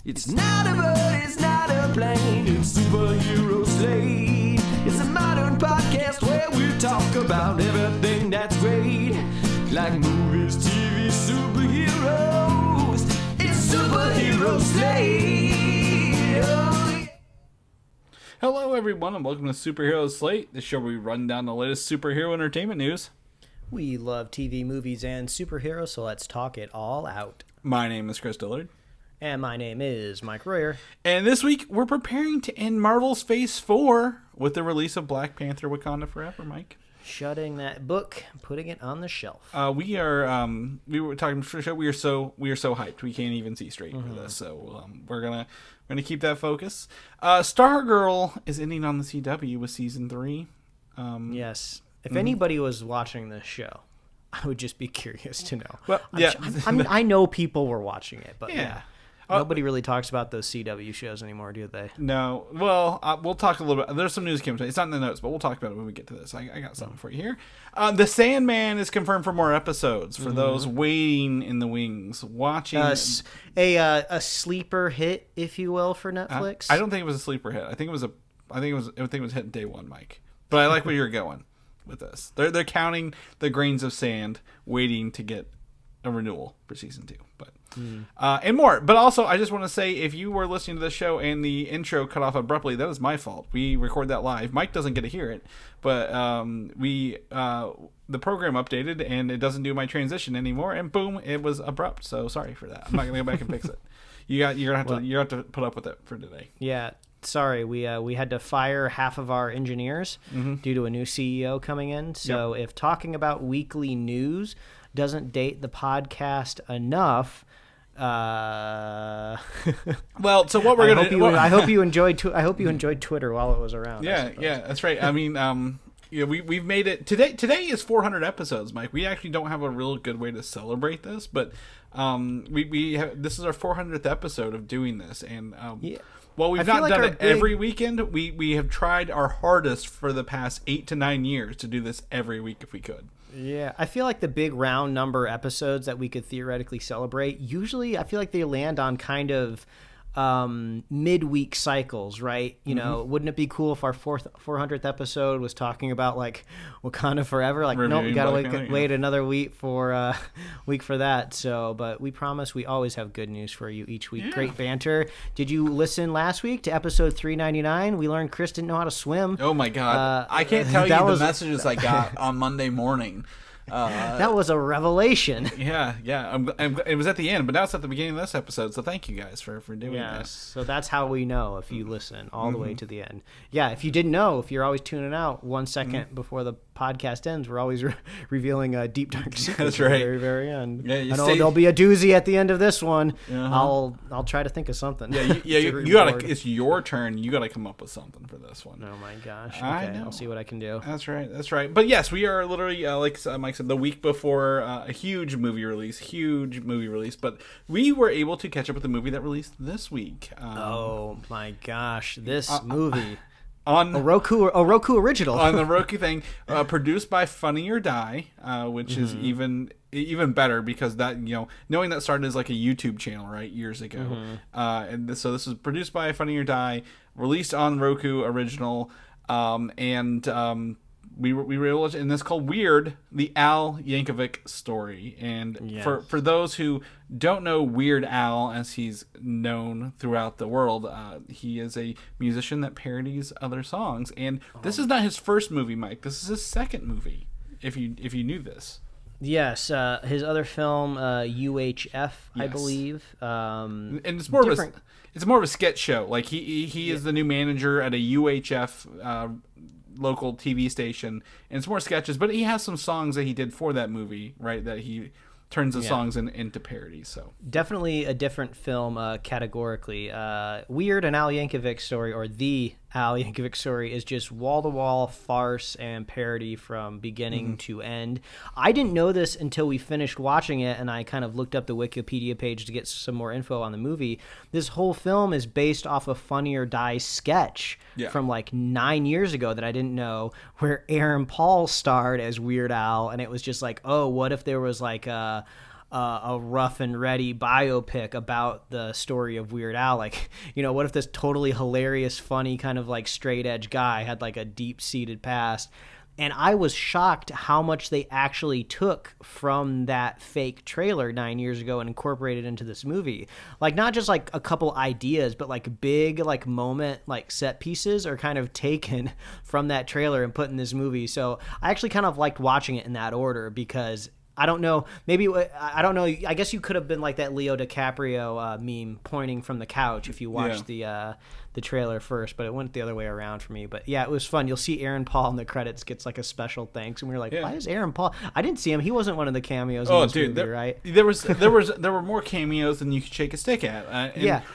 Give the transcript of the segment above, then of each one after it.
It's not a bird, it's not a plane, it's Superhero Slate. It's a modern podcast where we talk about everything that's great, like movies, TV, superheroes. It's Superhero Slate. Oh, yeah. Hello, everyone, and welcome to Superhero Slate, the show where we run down the latest superhero entertainment news. We love TV, movies, and superheroes, so let's talk it all out. My name is Chris Dillard. And my name is Mike Royer. And this week, we're preparing to end Marvel's Phase 4 with the release of Black Panther Wakanda Forever, Mike. Shutting that book, putting it on the shelf. We were talking for sure. We are so hyped. We can't even see straight for this. So we're gonna keep that focus. Stargirl is ending on the CW with season 3. Yes. If anybody was watching this show, I would just be curious to know. Well, yeah. I know people were watching it, but yeah. Nobody really talks about those CW shows anymore, do they? No. Well, we'll talk a little bit. There's some news came today. It's not in the notes, but we'll talk about it when we get to this. I got something for you here. The Sandman is confirmed for more episodes for those waiting in the wings, watching. A sleeper hit, if you will, for Netflix. I don't think it was a sleeper hit. I think it was hit day one, Mike. But I like where you're going with this. They're counting the grains of sand, waiting to get a renewal for season 2, but and more. But also, I just want to say, if you were listening to this show and the intro cut off abruptly, that is my fault. We record that live. Mike doesn't get to hear it, but the program updated and it doesn't do my transition anymore, and boom, it was abrupt. So sorry for that. I'm not gonna go back and fix it. You're gonna have to put up with it for today. Yeah. Sorry, we had to fire half of our engineers due to a new CEO coming in. So if talking about weekly news doesn't date the podcast enough, well, so what we're gonna do? I hope you enjoyed Twitter while it was around. Yeah, that's right. I mean, we've made it today. Today is 400 episodes, Mike. We actually don't have a real good way to celebrate this, but this is our 400th episode of doing this, and well, we've not done it every weekend. We have tried our hardest for the past 8 to 9 years to do this every week if we could. Yeah, I feel like the big round number episodes that we could theoretically celebrate, usually I feel like they land on kind of midweek cycles, right? You know, wouldn't it be cool if our 400th episode was talking about like Wakanda Forever? Like, nope, we gotta wait another week for that. So, but we promise we always have good news for you each week. Yeah. Great banter. Did you listen last week to episode 399? We learned Chris didn't know how to swim. Oh my God! I can't tell you the messages I got on Monday morning. That was a revelation. Yeah. It was at the end, but now it's at the beginning of this episode. So thank you guys for doing this. So that's how we know if you listen all the way to the end. Yeah, if you didn't know, if you're always tuning out 1 second before the podcast ends, we're always revealing deep dark secrets. That's right. At the very, very end. Yeah, I know there'll be a doozy at the end of this one. I'll try to think of something. Yeah. You gotta. It's your turn. You gotta come up with something for this one. Oh my gosh. Okay, I'll see what I can do. That's right. But yes, we are literally like Mike said, the week before a huge movie release. But we were able to catch up with the movie that released this week. Oh my gosh, this movie. On a Roku original. On the Roku thing, produced by Funny or Die, which is even better because that, knowing that started as like a YouTube channel, right, years ago. So this is produced by Funny or Die, released on Roku original, and we were able to, and it's called Weird, the Al Yankovic story. And for those who don't know Weird Al, as he's known throughout the world, he is a musician that parodies other songs. And this is not his first movie, Mike. This is his second movie, if you knew this. Yes, his other film, UHF, I believe. And it's more of a sketch show. Like he is the new manager at a UHF local TV station, and it's more sketches, but he has some songs that he did for that movie, right, that he turns the songs into parodies. So definitely a different film categorically. Weird and Al Yankovic story, or the Al Yankovic story, is just wall-to-wall farce and parody from beginning to end. I didn't know this until we finished watching it, and I kind of looked up the Wikipedia page to get some more info on the movie. This whole film is based off a Funny or Die sketch from like 9 years ago that I didn't know, where Aaron Paul starred as Weird Al, and it was just like, oh, what if there was like a a rough and ready biopic about the story of Weird Al. Like, what if this totally hilarious, funny, kind of like straight edge guy had like a deep seated past? And I was shocked how much they actually took from that fake trailer 9 years ago and incorporated into this movie. Like, not just like a couple ideas, but like big like moment like set pieces are kind of taken from that trailer and put in this movie. So I actually kind of liked watching it in that order, because I don't know, maybe, I don't know, I guess you could have been like that Leo DiCaprio meme pointing from the couch if you watched the trailer first, but it went the other way around for me. But yeah, it was fun. You'll see Aaron Paul in the credits gets like a special thanks, and we were like, why is Aaron Paul? I didn't see him. He wasn't one of the cameos in this movie, right? There were more cameos than you could shake a stick at.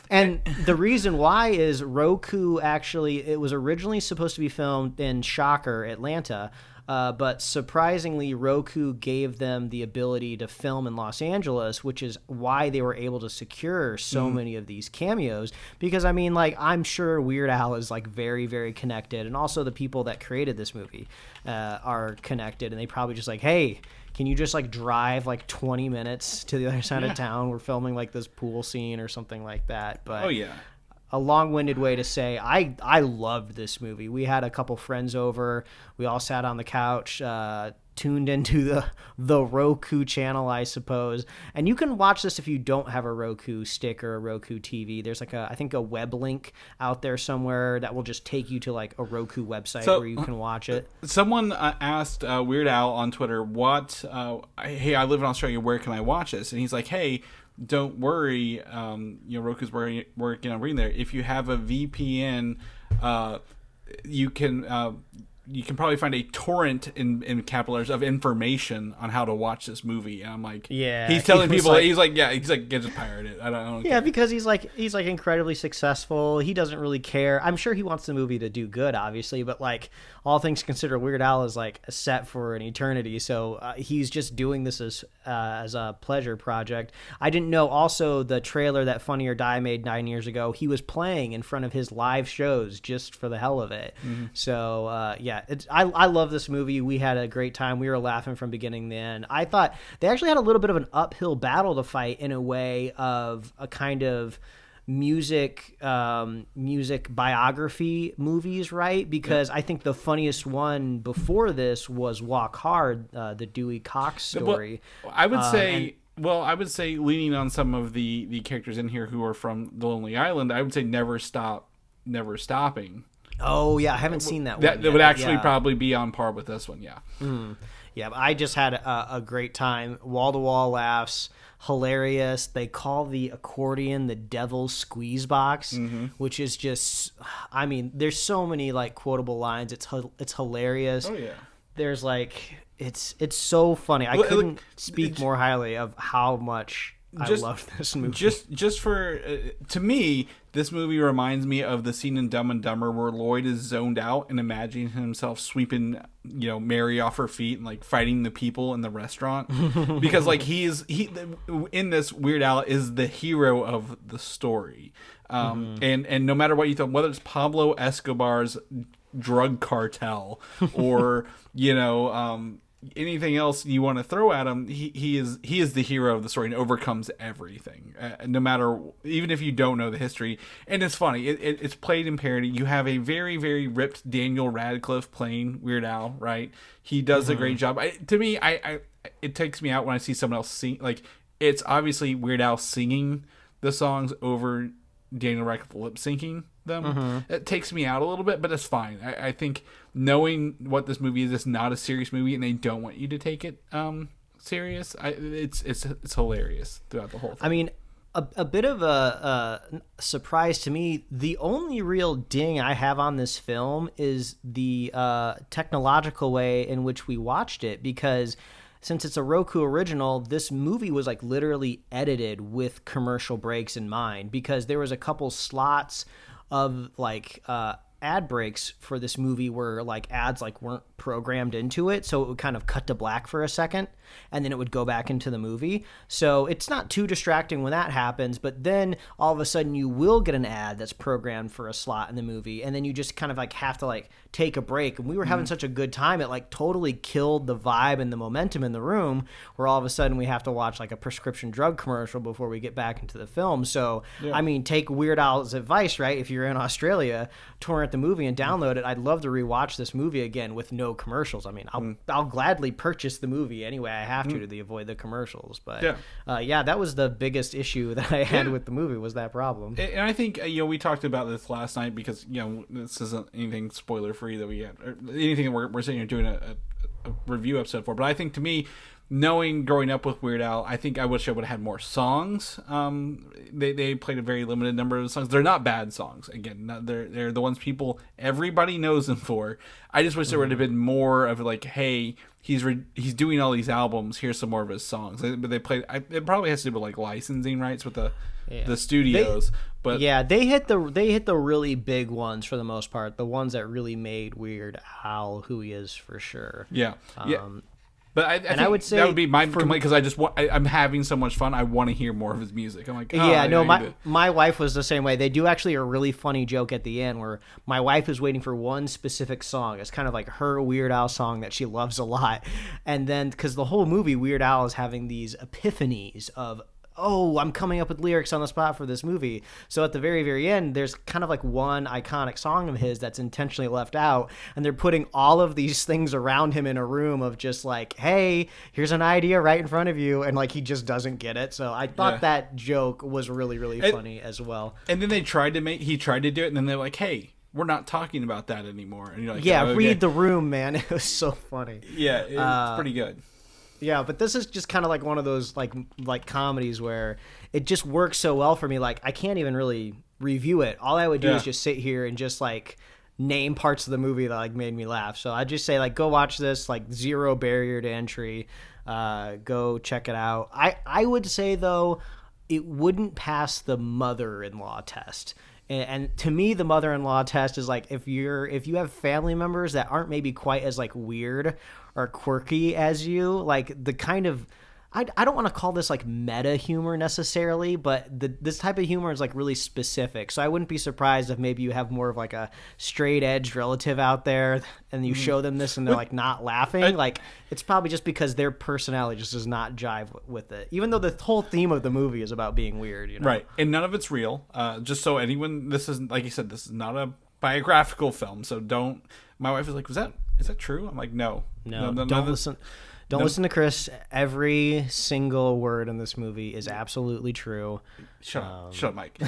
And the reason why is Roku actually, it was originally supposed to be filmed in Shocker, Atlanta. But surprisingly, Roku gave them the ability to film in Los Angeles, which is why they were able to secure so many of these cameos. Because, I mean, like, I'm sure Weird Al is, like, very, very connected. And also the people that created this movie are connected. And they probably just like, hey, can you just, like, drive, like, 20 minutes to the other side of town? We're filming, like, this pool scene or something like that. But a long-winded way to say I loved this movie. We had a couple friends over. We all sat on the couch, tuned into the Roku channel, I suppose. And you can watch this if you don't have a Roku stick or a Roku TV. There's like I think a web link out there somewhere that will just take you to like a Roku website where you can watch it. Someone asked Weird Al on Twitter, hey, I live in Australia, where can I watch this? And he's like, hey, don't worry, Roku's working on reading there. If you have a VPN, you can probably find a torrent in capital letters of information on how to watch this movie. And I'm like, he's telling people, he's like, get just pirate it. I don't care. Because he's like incredibly successful. He doesn't really care. I'm sure he wants the movie to do good, obviously, but like all things considered, Weird Al is like set for an eternity. So he's just doing this as a pleasure project. I didn't know also the trailer that Funny or Die made 9 years ago, he was playing in front of his live shows just for the hell of it. So I love this movie. We had a great time. We were laughing from beginning to end. I thought they actually had a little bit of an uphill battle to fight in a way of a kind of music biography movies, right? Because I think the funniest one before this was Walk Hard, the Dewey Cox story. Well, I would say leaning on some of the characters in here who are from The Lonely Island, I would say Never Stopping. Oh, yeah, I haven't seen that one yet. That would actually probably be on par with this one, Yeah, but I just had a great time. Wall-to-wall laughs, hilarious. They call the accordion the devil's squeeze box, which is just, I mean, there's so many, like, quotable lines. It's hilarious. Oh, yeah. There's, like, it's so funny. I couldn't speak more highly of how much I love this movie. Just for to me, this movie reminds me of the scene in Dumb and Dumber where Lloyd is zoned out and imagining himself sweeping, Mary off her feet and like fighting the people in the restaurant, because like he in this, Weird Al is the hero of the story, and no matter what you thought, whether it's Pablo Escobar's drug cartel or anything else you want to throw at him, he is the hero of the story and overcomes everything, no matter, even if you don't know the history. And it's funny, it's played in parody. You have a very, very ripped Daniel Radcliffe playing Weird Al, right? He does a great job. To me, it takes me out when I see someone else sing. Like, it's obviously Weird Al singing the songs over Daniel Radcliffe lip syncing them. It takes me out a little bit, but it's fine. I think knowing what this movie is, it's not a serious movie, and they don't want you to take it serious. It's hilarious throughout the whole thing. I mean, a bit of a surprise to me. The only real ding I have on this film is the technological way in which we watched it, because since it's a Roku original, this movie was like literally edited with commercial breaks in mind, because there was a couple slots of like ad breaks for this movie were like ads like weren't programmed into it, so it would kind of cut to black for a second and then it would go back into the movie. So it's not too distracting when that happens, but then all of a sudden you will get an ad that's programmed for a slot in the movie, and then you just kind of like have to like take a break. And we were having such a good time, it like totally killed the vibe and the momentum in the room, where all of a sudden we have to watch like a prescription drug commercial before we get back into the film. So I mean, take Weird Al's advice, right? If you're in Australia, torrent the movie and download it. I'd love to rewatch this movie again with no commercials. I mean, I'll gladly purchase the movie anyway. I have to avoid the commercials. But that was the biggest issue that I had with the movie, was that problem. And I think we talked about this last night, because this isn't anything spoiler free that we had, or anything we're sitting here doing a review episode for. But I think, to me, knowing growing up with Weird Al, I think I wish I would have had more songs. They played a very limited number of songs. They're not bad songs. Again, they're the ones everybody knows them for. I just wish there would have been more of like, hey, he's doing all these albums. Here's some more of his songs. But they played. It probably has to do with like licensing rights with the studios. They hit the really big ones for the most part. The ones that really made Weird Al who he is, for sure. Yeah. But I think would say that would be my complaint, because I'm having so much fun. I want to hear more of his music. I'm like, my wife was the same way. They do actually a really funny joke at the end where my wife is waiting for one specific song. It's kind of like her Weird Al song that she loves a lot. And then, because the whole movie, Weird Al is having these epiphanies of, I'm coming up with lyrics on the spot for this movie. So at the very, very end, there's kind of like one iconic song of his that's intentionally left out, and they're putting all of these things around him in a room of just like, hey, here's an idea right in front of you, and like he just doesn't get it. So I thought that joke was really, really funny as well. And then he tried to do it, and then they're like, hey, we're not talking about that anymore. And you're like, read the room, man. It was so funny. Yeah, it's pretty good. Yeah, but this is just kind of like one of those like comedies where it just works so well for me. Like, I can't even really review it. All I would do is just sit here and just like name parts of the movie that like made me laugh. So I'd just say like, go watch this, like zero barrier to entry. Go check it out. I would say though, it wouldn't pass the mother-in-law test. And to me, the mother-in-law test is like, if you have family members that aren't maybe quite as like weird or quirky as you, like the kind of, I don't want to call this like meta humor necessarily, but this type of humor is like really specific. So I wouldn't be surprised if maybe you have more of like a straight edge relative out there and you show them this and they're like not laughing. Like, it's probably just because their personality just does not jive with it, even though the whole theme of the movie is about being weird, Right. And none of it's real. Just so anyone, this is, like you said, this is not a biographical film. So my wife is like, is that true? I'm like, no. Don't listen. Don't listen to Chris. Every single word in this movie is absolutely true. Shut up, Mike.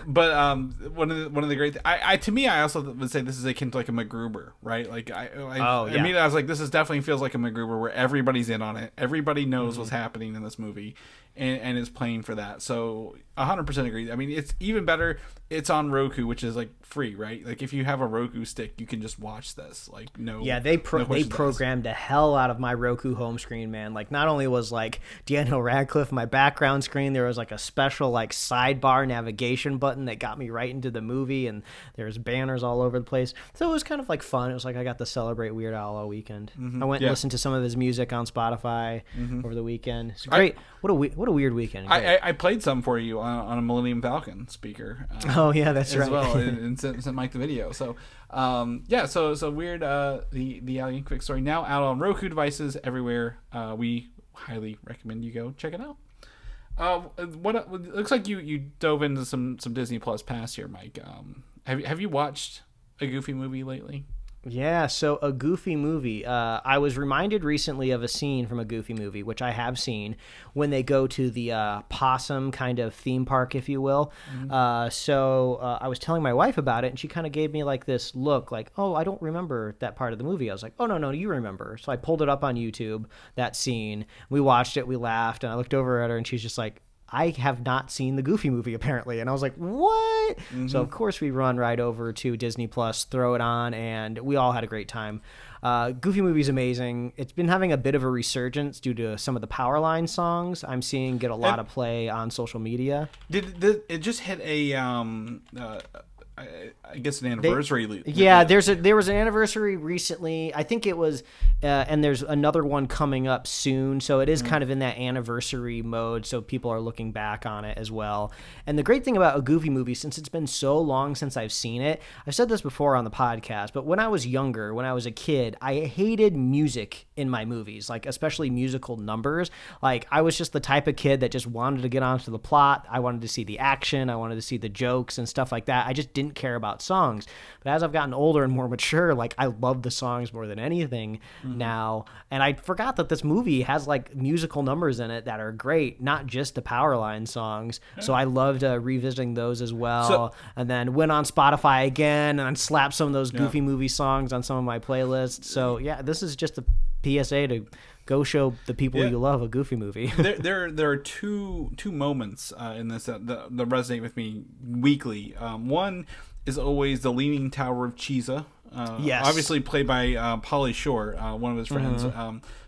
But one of the great to me, I also would say this is akin to like a MacGruber, right? Like I was like, this definitely feels like a MacGruber where everybody's in on it. Everybody knows what's happening in this movie, and is playing for that. So 100% agree. I mean, it's even better. It's on Roku, which is like free, right? Like if you have a Roku stick, you can just watch this. Like they programmed the hell out of my Roku home screen, man. Like not only was like Daniel Radcliffe my background screen, there was like a special like sidebar navigation button that got me right into the movie, and there's banners all over the place. So it was kind of like fun. It was like I got to celebrate Weird Al all weekend. I went and listened to some of his music on Spotify over the weekend. It's great. What a weird weekend. I played some for you on a Millennium Falcon speaker. Oh yeah, that's right. As well, and sent Mike the video. So so Weird, the Al Yankovic story, now out on Roku devices everywhere. We highly recommend you go check it out. What looks like you dove into some Disney Plus Pass here, Mike. Have you watched a Goofy movie lately? Yeah, so a Goofy movie. I was reminded recently of a scene from a Goofy movie, which I have seen, when they go to the possum kind of theme park, if you will. So I was telling my wife about it, and she kind of gave me like this look, like, oh, I don't remember that part of the movie. I was like, oh, no, you remember. So I pulled it up on YouTube, that scene. We watched it, we laughed, and I looked over at her, and she's just like, I have not seen the Goofy movie, apparently. And I was like, what? So, of course, we run right over to Disney Plus, throw it on, and we all had a great time. Goofy movie's amazing. It's been having a bit of a resurgence due to some of the Powerline songs I'm seeing get a lot of play on social media. Did it just hit a I guess an anniversary. Yeah, there was an anniversary recently. I think it was, and there's another one coming up soon. So it is kind of in that anniversary mode. So people are looking back on it as well. And the great thing about a Goofy movie, since it's been so long since I've seen it, I've said this before on the podcast, but when I was younger, when I was a kid, I hated music in my movies, like especially musical numbers. Like I was just the type of kid that just wanted to get onto the plot. I wanted to see the action. I wanted to see the jokes and stuff like that. I just didn't care about songs. But as I've gotten older and more mature, like I love the songs more than anything now. And I forgot that this movie has like musical numbers in it that are great, not just the Powerline songs. So I loved revisiting those as well. And then went on Spotify again and slapped some of those Goofy movie songs on some of my playlists. So yeah, this is just a PSA to go show the people you love a Goofy movie. there are two moments in this that resonate with me weekly. One is always the Leaning Tower of Cheesa. Yes. Obviously played by Pauly Shore, one of his friends,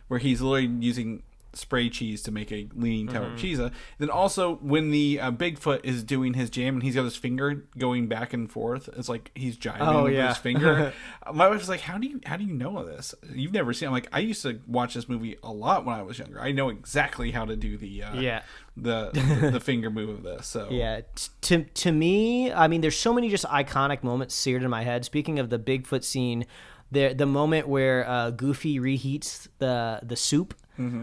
where he's literally using spray cheese to make a Leaning Tower of Cheesa. Then also when the Bigfoot is doing his jam and he's got his finger going back and forth, it's like he's jiving with his finger. My wife was like, how do you know this? You've never seen it. I'm like, I used to watch this movie a lot when I was younger. I know exactly how to do the finger move of this. So yeah, to me, I mean, there's so many just iconic moments seared in my head. Speaking of the Bigfoot scene, the moment where Goofy reheats the soup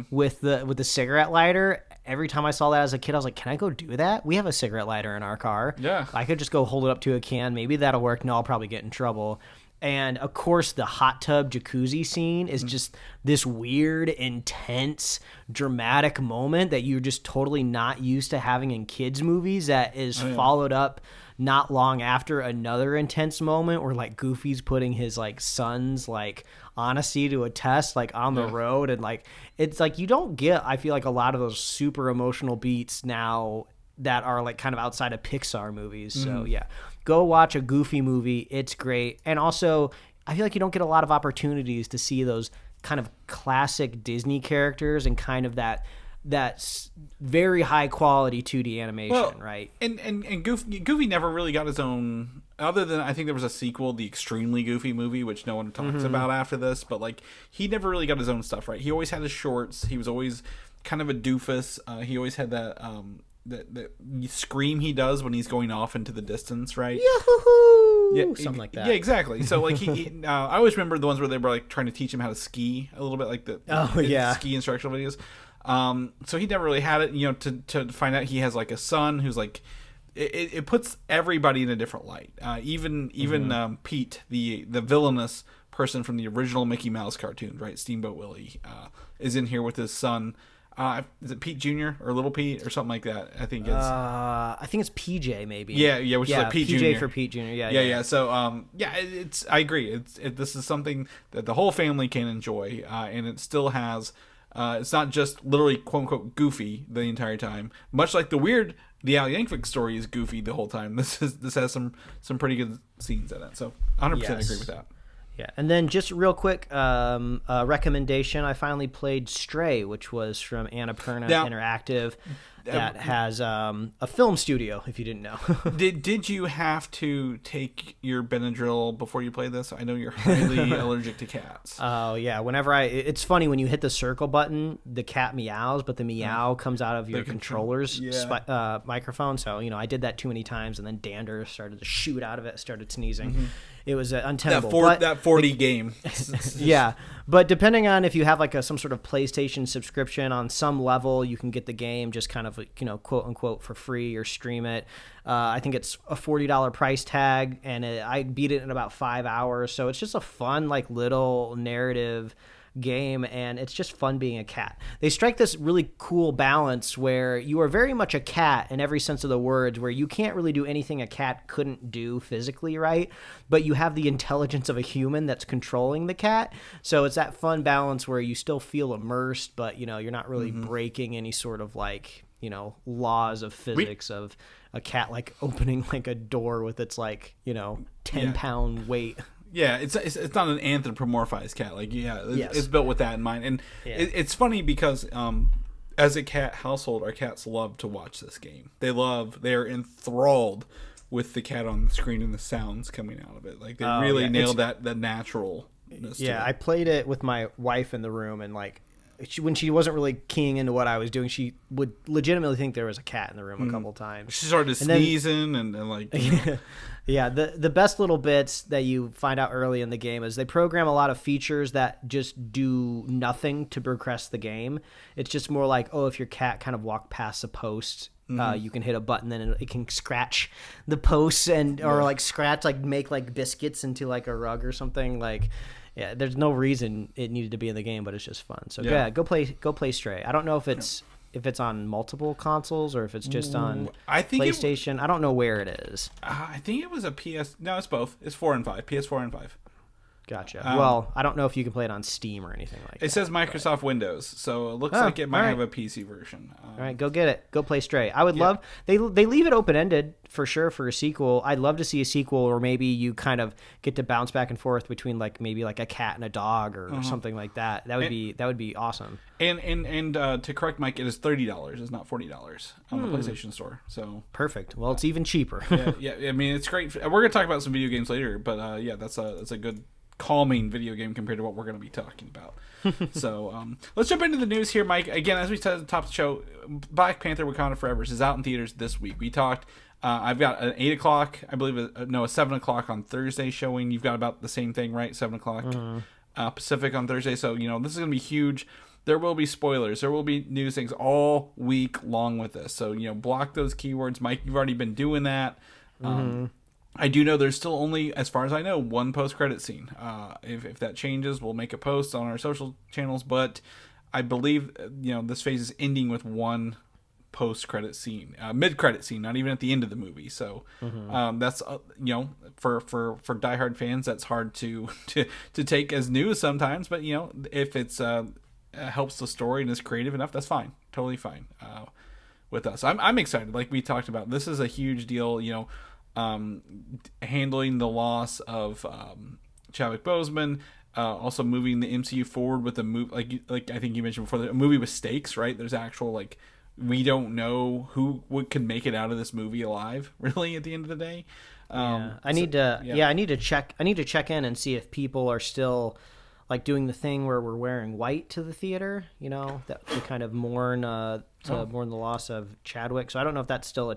with the cigarette lighter. Every time I saw that as a kid, I was like, can I go do that? We have a cigarette lighter in our car. Yeah. I could just go hold it up to a can. Maybe that'll work. No, I'll probably get in trouble. And of course, the hot tub jacuzzi scene is just this weird, intense, dramatic moment that you're just totally not used to having in kids' movies that is followed up not long after another intense moment where like Goofy's putting his like son's like honesty to a test like on the road, and like it's like you don't get, I feel like, a lot of those super emotional beats now that are like kind of outside of Pixar movies. So yeah, go watch a Goofy movie. It's great. And also I feel like you don't get a lot of opportunities to see those kind of classic Disney characters and kind of that's very high quality 2D animation, right? And Goofy never really got his own, other than I think there was a sequel, the Extremely Goofy movie, which no one talks about after this, but like he never really got his own stuff, right? He always had his shorts. He was always kind of a doofus. He always had that scream he does when he's going off into the distance, right? Yahoo! Yeah, something like that. Yeah, exactly. So like he I always remember the ones where they were like trying to teach him how to ski a little bit, like the ski instructional videos. So he never really had it, to find out he has like a son who's like, it puts everybody in a different light. Even Pete, the villainous person from the original Mickey Mouse cartoon, right? Steamboat Willie, is in here with his son. Is it Pete Jr. or Little Pete or something like that? I think it's PJ maybe. Yeah, which is like Pete PJ Jr. for Pete Jr. Yeah. So I agree. This is something that the whole family can enjoy, and it still has. It's not just literally quote unquote goofy the entire time. Much like the Al Yankovic story is goofy the whole time. This has some pretty good scenes in it. So 100% agree with that. Yeah, and then just real quick, recommendation. I finally played Stray, which was from Annapurna Interactive. That has a film studio, if you didn't know. Did you have to take your Benadryl before you play this? I know you're highly allergic to cats. Oh, yeah. It's funny, when you hit the circle button, the cat meows, but the meow comes out of your controller's microphone. So, I did that too many times, and then dander started to shoot out of it, started sneezing. It was untenable. That 40 game. Yeah. But depending on if you have like some sort of PlayStation subscription, on some level, you can get the game just kind of, quote unquote, for free or stream it. I think it's a $40 price tag, and I beat it in about 5 hours. So it's just a fun, like, little narrative game, and it's just fun being a cat. They strike this really cool balance where you are very much a cat in every sense of the words, where you can't really do anything a cat couldn't do physically, right? But you have the intelligence of a human that's controlling the cat. So it's that fun balance where you still feel immersed, but you're not really breaking any sort of like, laws of physics of a cat like opening like a door with its like, 10-pound weight. Yeah, it's not an anthropomorphized cat. Like, it's built with that in mind. And it's funny because as a cat household, our cats love to watch this game. They're enthralled with the cat on the screen and the sounds coming out of it. Like they really yeah. nailed that the natural. Yeah, I played it with my wife in the room, and like when she wasn't really keying into what I was doing, she would legitimately think there was a cat in the room a couple times. She started sneezing and like. Yeah, the best little bits that you find out early in the game is they program a lot of features that just do nothing to progress the game. It's just more like, oh, if your cat kind of walked past a post, you can hit a button and it can scratch the posts or like scratch, like make like biscuits into like a rug or something. Like, yeah, there's no reason it needed to be in the game, but it's just fun. So yeah, go play Stray. I don't know if it's on multiple consoles or if it's just on PlayStation. I don't know where it is. I think it was a PS. No, it's both. It's 4 and 5. PS4 and 5. Gotcha. Well, I don't know if you can play it on Steam or anything like that. It says Microsoft Windows, so it looks like it might have a PC version. All right, go get it. Go play Stray. I would love... They leave it open-ended for sure for a sequel. I'd love to see a sequel, or maybe you kind of get to bounce back and forth between like maybe like a cat and a dog or something like that. That would be awesome. And to correct Mike, it is $30. It's not $40 on the PlayStation Store. So perfect. Well, it's even cheaper. yeah. I mean, it's great. We're gonna talk about some video games later, but that's a good calming video game compared to what we're going to be talking about. So let's jump into the news here, Mike. Again, as we said at the top of the show, Black Panther Wakanda Forever is out in theaters this week. We talked, I've got an 8 o'clock, I believe, a 7 o'clock on Thursday showing. You've got about the same thing, right? 7 o'clock Pacific on Thursday. So, this is going to be huge. There will be spoilers. There will be news things all week long with this. So, block those keywords. Mike, you've already been doing that. I do know there's still only, as far as I know, one post-credit scene. If that changes, we'll make a post on our social channels. But I believe, this phase is ending with one post-credit scene, mid-credit scene, not even at the end of the movie. So that's, for diehard fans, that's hard to take as news sometimes. But, if it's helps the story and is creative enough, that's fine. Totally fine with us. I'm excited. Like we talked about, this is a huge deal, handling the loss of Chadwick Boseman, also moving the MCU forward with a movie, like I think you mentioned before, a movie with stakes, right? There's actual, we don't know who can make it out of this movie alive, really, at the end of the day. I need to check in and see if people are still doing the thing where we're wearing white to the theater, that to kind of mourn mourn the loss of Chadwick. So I don't know if that's still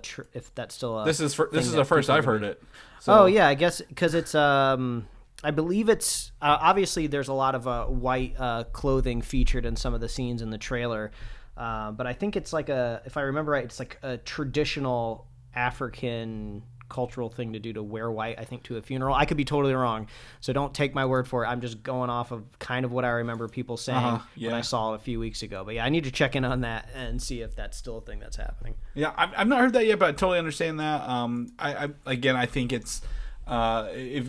This is the first I've heard it. So. Oh yeah, I guess because it's I believe it's obviously there's a lot of white clothing featured in some of the scenes in the trailer, but I think it's if I remember right, it's like a traditional African cultural thing to do to wear white, I think, to a funeral. I could be totally wrong, so don't take my word for it. I'm just going off of kind of what I remember people saying when I saw it a few weeks ago. But yeah, I need to check in on that and see if that's still a thing that's happening. Yeah, I've not heard that yet, but I totally understand that. I think it's if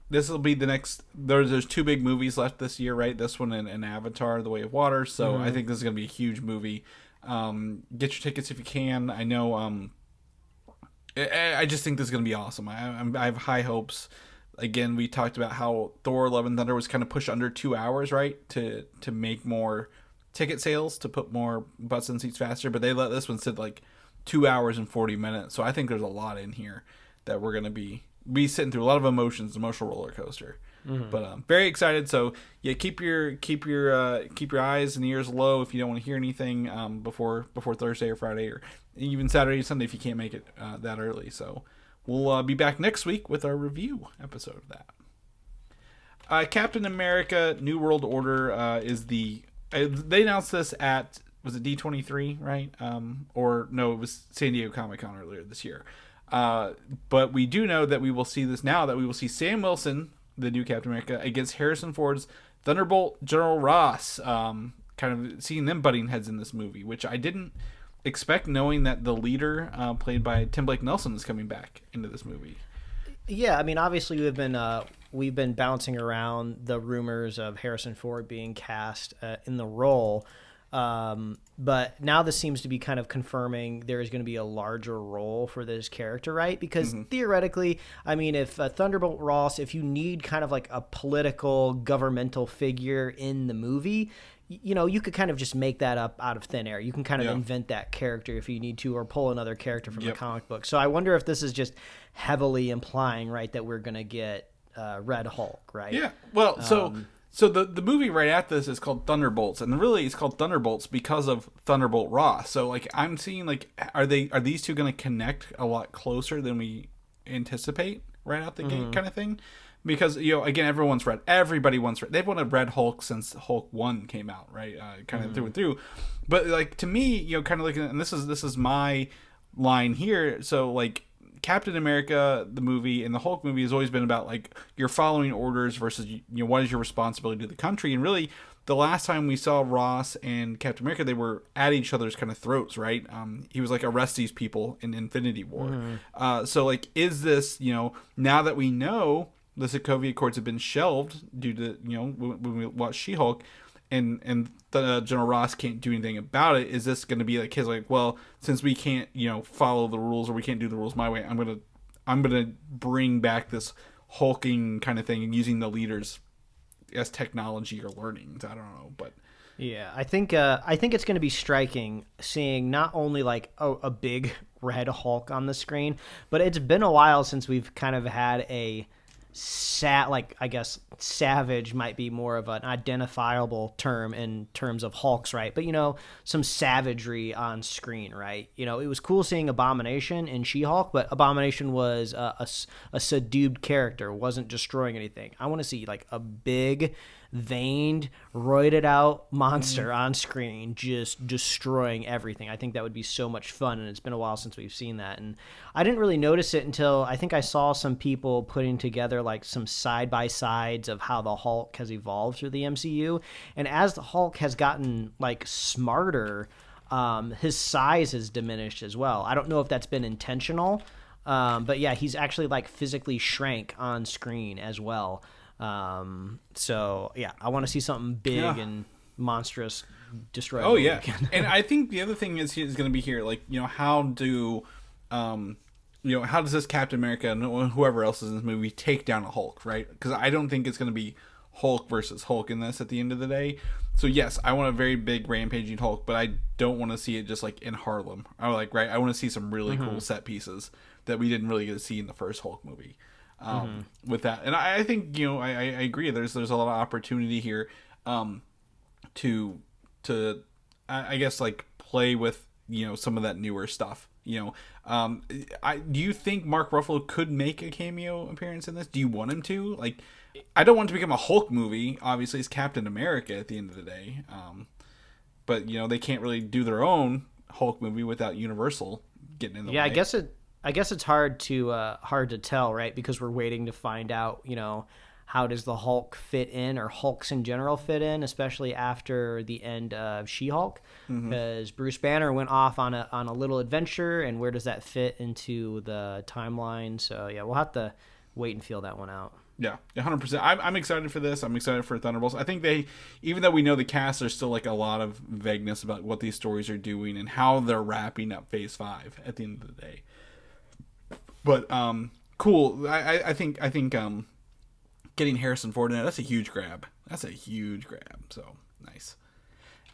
this will be the next. There's 2 big movies left this year, right? This one and Avatar: The Way of Water. So I think this is going to be a huge movie. Get your tickets if you can. I know. I just think this is going to be awesome. I have high hopes. Again, we talked about how Thor: Love and Thunder was kind of pushed under 2 hours, right? To make more ticket sales, to put more butts in seats faster. But they let this one sit 2 hours and 40 minutes. So I think there's a lot in here that we're going to be sitting through a lot of emotions, emotional roller coaster. But very excited. So yeah, keep your eyes and ears low if you don't want to hear anything before Thursday or Friday or even Saturday or Sunday if you can't make it that early. So we'll be back next week with our review episode of that. Captain America: New World Order is they announced this at, was it D23, right? Or no, it was San Diego Comic-Con earlier this year. But we do know that we will see this now, that we will see Sam Wilson, the new Captain America, against Harrison Ford's Thunderbolt General Ross, kind of seeing them butting heads in this movie, which I didn't expect, knowing that the leader, played by Tim Blake Nelson, is coming back into this movie. Yeah, I mean, obviously we've been bouncing around the rumors of Harrison Ford being cast in the role. But now this seems to be kind of confirming there is going to be a larger role for this character, right? Because theoretically, I mean, if Thunderbolt Ross, if you need kind of a political governmental figure in the movie, you could kind of just make that up out of thin air. You can kind of invent that character if you need to, or pull another character from the comic book. So I wonder if this is just heavily implying, right, that we're going to get Red Hulk, right? Yeah. Well, so the movie right after this is called Thunderbolts, and really it's called Thunderbolts because of Thunderbolt Ross. So like I'm seeing like are these two going to connect a lot closer than we anticipate right out the gate kind of thing? Because, again, everybody wants Red. They've wanted Red Hulk since Hulk 1 came out, right? Kind of through and through. But, like, to me, kind of looking at, and this is my line here. So, like, Captain America, the movie, and the Hulk movie has always been about, like, you're following orders versus, what is your responsibility to the country? And really, the last time we saw Ross and Captain America, they were at each other's kind of throats, right? He was like, arrest these people in Infinity War. So, like, is this, now that we know the Sokovia Accords have been shelved due to, when we watch She-Hulk, and the General Ross can't do anything about it, is this going to be like his, like, well, since we can't, follow the rules, or we can't do the rules my way, I'm gonna bring back this hulking kind of thing and using the leaders as technology or learning. I don't know, but yeah, I think it's going to be striking seeing not only like a big Red Hulk on the screen, but it's been a while since we've kind of had a I guess savage might be more of an identifiable term in terms of Hulks, right? But, some savagery on screen, right? It was cool seeing Abomination in She-Hulk, but Abomination was a subdued character, wasn't destroying anything. I want to see, like, a big, veined, roided out monster on screen just destroying everything. I think that would be so much fun, and it's been a while since we've seen that. And I didn't really notice it until I think I saw some people putting together like some side-by-sides of how the Hulk has evolved through the MCU. And as the Hulk has gotten like smarter, his size has diminished as well. I don't know if that's been intentional, but yeah, he's actually like physically shrank on screen as well. So yeah, I want to see something big and monstrous destroy. Oh yeah. And I think the other thing is going to be here, like, how does this Captain America and whoever else is in this movie take down a Hulk, right? Because I don't think it's going to be Hulk versus Hulk in this at the end of the day. So yes, I want a very big rampaging Hulk, but I don't want to see it just like in Harlem. I want to see some really cool set pieces that we didn't really get to see in the first Hulk movie. With that, and I think I agree. There's a lot of opportunity here, to I guess like play with some of that newer stuff. Do you think Mark Ruffalo could make a cameo appearance in this? Do you want him to? Like, I don't want it to become a Hulk movie. Obviously, it's Captain America at the end of the day. But they can't really do their own Hulk movie without Universal getting in the way. I guess it's hard to tell, right? Because we're waiting to find out, how does the Hulk fit in, or Hulks in general fit in, especially after the end of She-Hulk, because Bruce Banner went off on a little adventure, and where does that fit into the timeline? So yeah, we'll have to wait and feel that one out. Yeah, 100%. I'm excited for this. I'm excited for Thunderbolts. I think even though we know the cast, there's still like a lot of vagueness about what these stories are doing and how they're wrapping up Phase 5 at the end of the day. But cool. I think getting Harrison Ford in it, that's a huge grab. So nice.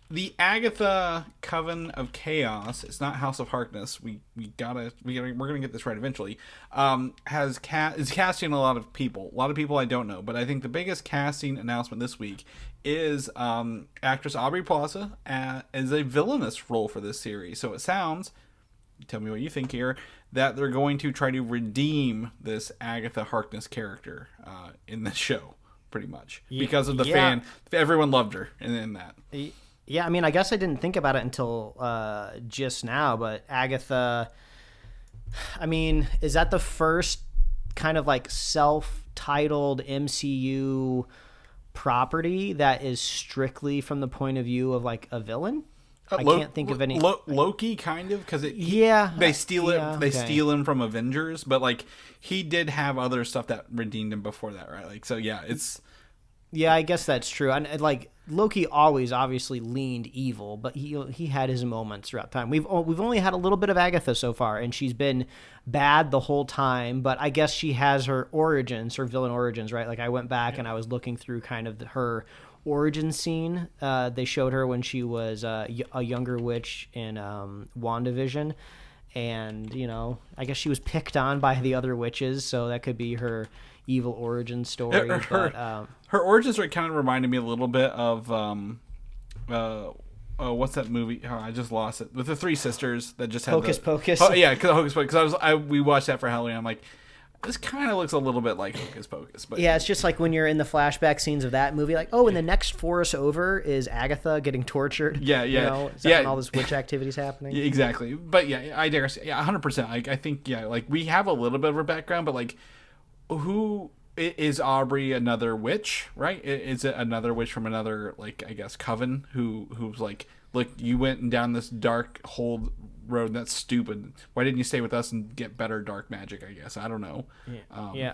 The Agatha Coven of Chaos, it's not House of Harkness. We're gonna get this right eventually. Is casting a lot of people. A lot of people I don't know, but I think the biggest casting announcement this week is actress Aubrey Plaza as a villainous role for this series. So it sounds, tell me what you think here, that they're going to try to redeem this Agatha Harkness character in the show, pretty much, because of the fan. Everyone loved her in that. Yeah, I mean, I guess I didn't think about it until just now, but Agatha, I mean, is that the first kind of like self-titled MCU property that is strictly from the point of view of like a villain? I can't think of any. Loki, kind of, because they steal it. They steal him from Avengers, but like he did have other stuff that redeemed him before that, right? Like, so yeah, it's. Yeah, I guess that's true. And like Loki always obviously leaned evil, but he had his moments throughout time. We've only had a little bit of Agatha so far, and she's been bad the whole time. But I guess she has her villain origins, right? Like I went back and I was looking through kind of her origin scene. They showed her when she was a younger witch in WandaVision. And, you know, I guess she was picked on by the other witches, so that could be her evil origin story. Her origin story kind of reminded me a little bit of, what's that movie? Oh, I just lost it. With the three sisters that just had Hocus Pocus. Oh, yeah, Hocus Pocus. Because we watched that for Halloween. I'm like, this kind of looks a little bit like Hocus Pocus. But yeah, it's just like when you're in the flashback scenes of that movie, like, oh, and the next forest over is Agatha getting tortured. Yeah. You know, when all this witch activity's happening. Yeah, exactly. But yeah, I dare say, yeah, 100%. I think, yeah, like we have a little bit of a background, but like, who is Aubrey another witch, right? Is it another witch from another, like, I guess, coven who's like, look, you went down this dark hole road, that's stupid. Why didn't you stay with us and get better dark magic? I guess I don't know.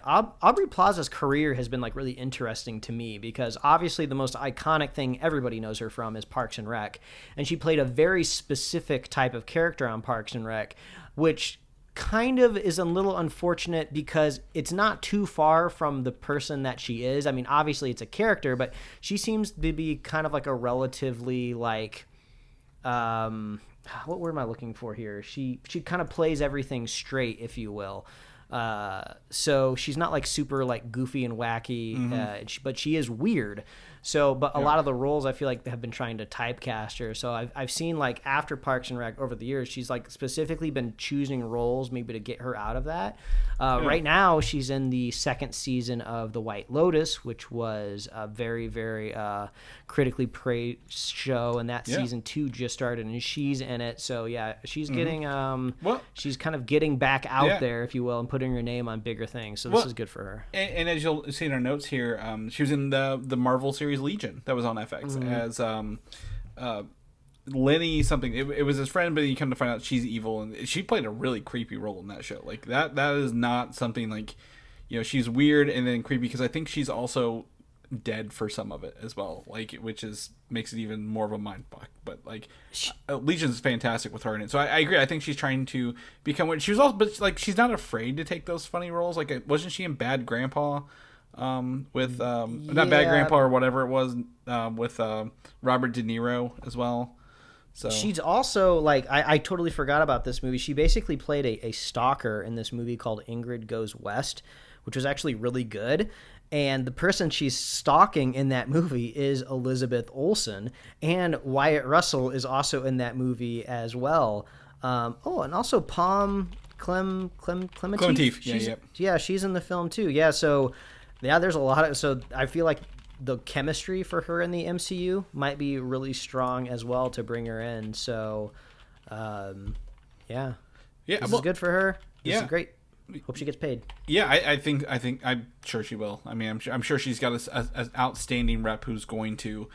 Aubrey Plaza's career has been like really interesting to me because obviously the most iconic thing everybody knows her from is Parks and Rec, and she played a very specific type of character on Parks and Rec, which kind of is a little unfortunate because it's not too far from the person that she is. I mean, obviously it's a character, but she seems to be kind of like a relatively like what word am I looking for here? She kind of plays everything straight, if you will. So she's not like super like goofy and wacky, but she is weird. So, but a lot of the roles I feel like they have been trying to typecast her. So I've seen like after Parks and Rec over the years, she's like specifically been choosing roles maybe to get her out of that. Right now, she's in the second season of The White Lotus, which was a very, very critically praised show, and that season 2 just started, and she's in it. So yeah, she's getting she's kind of getting back out there, if you will, and putting her name on bigger things. So this is good for her. And as you'll see in our notes here, she was in the Marvel series Legion that was on FX as Lenny something. It was his friend, but you come to find out she's evil, and she played a really creepy role in that show. Like that is not something like, you know, she's weird and then creepy because I think she's also dead for some of it as well, like, which makes it even more of a mind fuck. But like Legion's fantastic with her in it, so I agree. I think she's trying to become what she was also, but like she's not afraid to take those funny roles. Like, wasn't she in Bad Grandpa with not Bad Grandpa or whatever it was, with Robert De Niro as well? So she's also like, I totally forgot about this movie. She basically played a stalker in this movie called Ingrid Goes West, which was actually really good. And the person she's stalking in that movie is Elizabeth Olsen, and Wyatt Russell is also in that movie as well. And also Clementif. She's in the film too. Yeah, so yeah, there's a lot of, so I feel like the chemistry for her in the MCU might be really strong as well to bring her in. So, this is good for her. This is great. Hope she gets paid. Yeah, I think I'm sure she will. I mean, I'm sure she's got an outstanding rep who's going to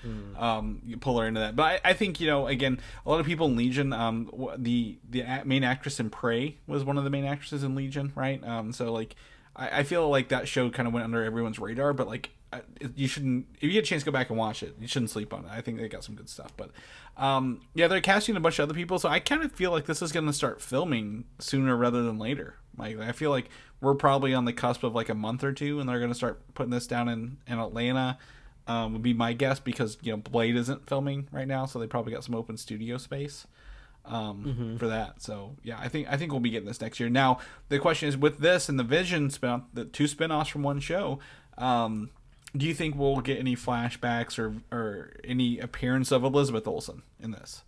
pull her into that. But I think, you know, again, a lot of people in Legion, the main actress in Prey was one of the main actresses in Legion, right? So like, I feel like that show kind of went under everyone's radar, but like, you shouldn't, if you get a chance to go back and watch it, you shouldn't sleep on it. I think they got some good stuff. But they're casting a bunch of other people, so I kind of feel like this is going to start filming sooner rather than later. Like, I feel like we're probably on the cusp of like a month or two, and they're going to start putting this down in Atlanta. Would be my guess, because, you know, Blade isn't filming right now, so they probably got some open studio space for that. So yeah, I think we'll be getting this next year. Now the question is, with this and the Vision spin-off, the 2 spin-offs from one show, do you think we'll get any flashbacks or any appearance of Elizabeth Olsen in this?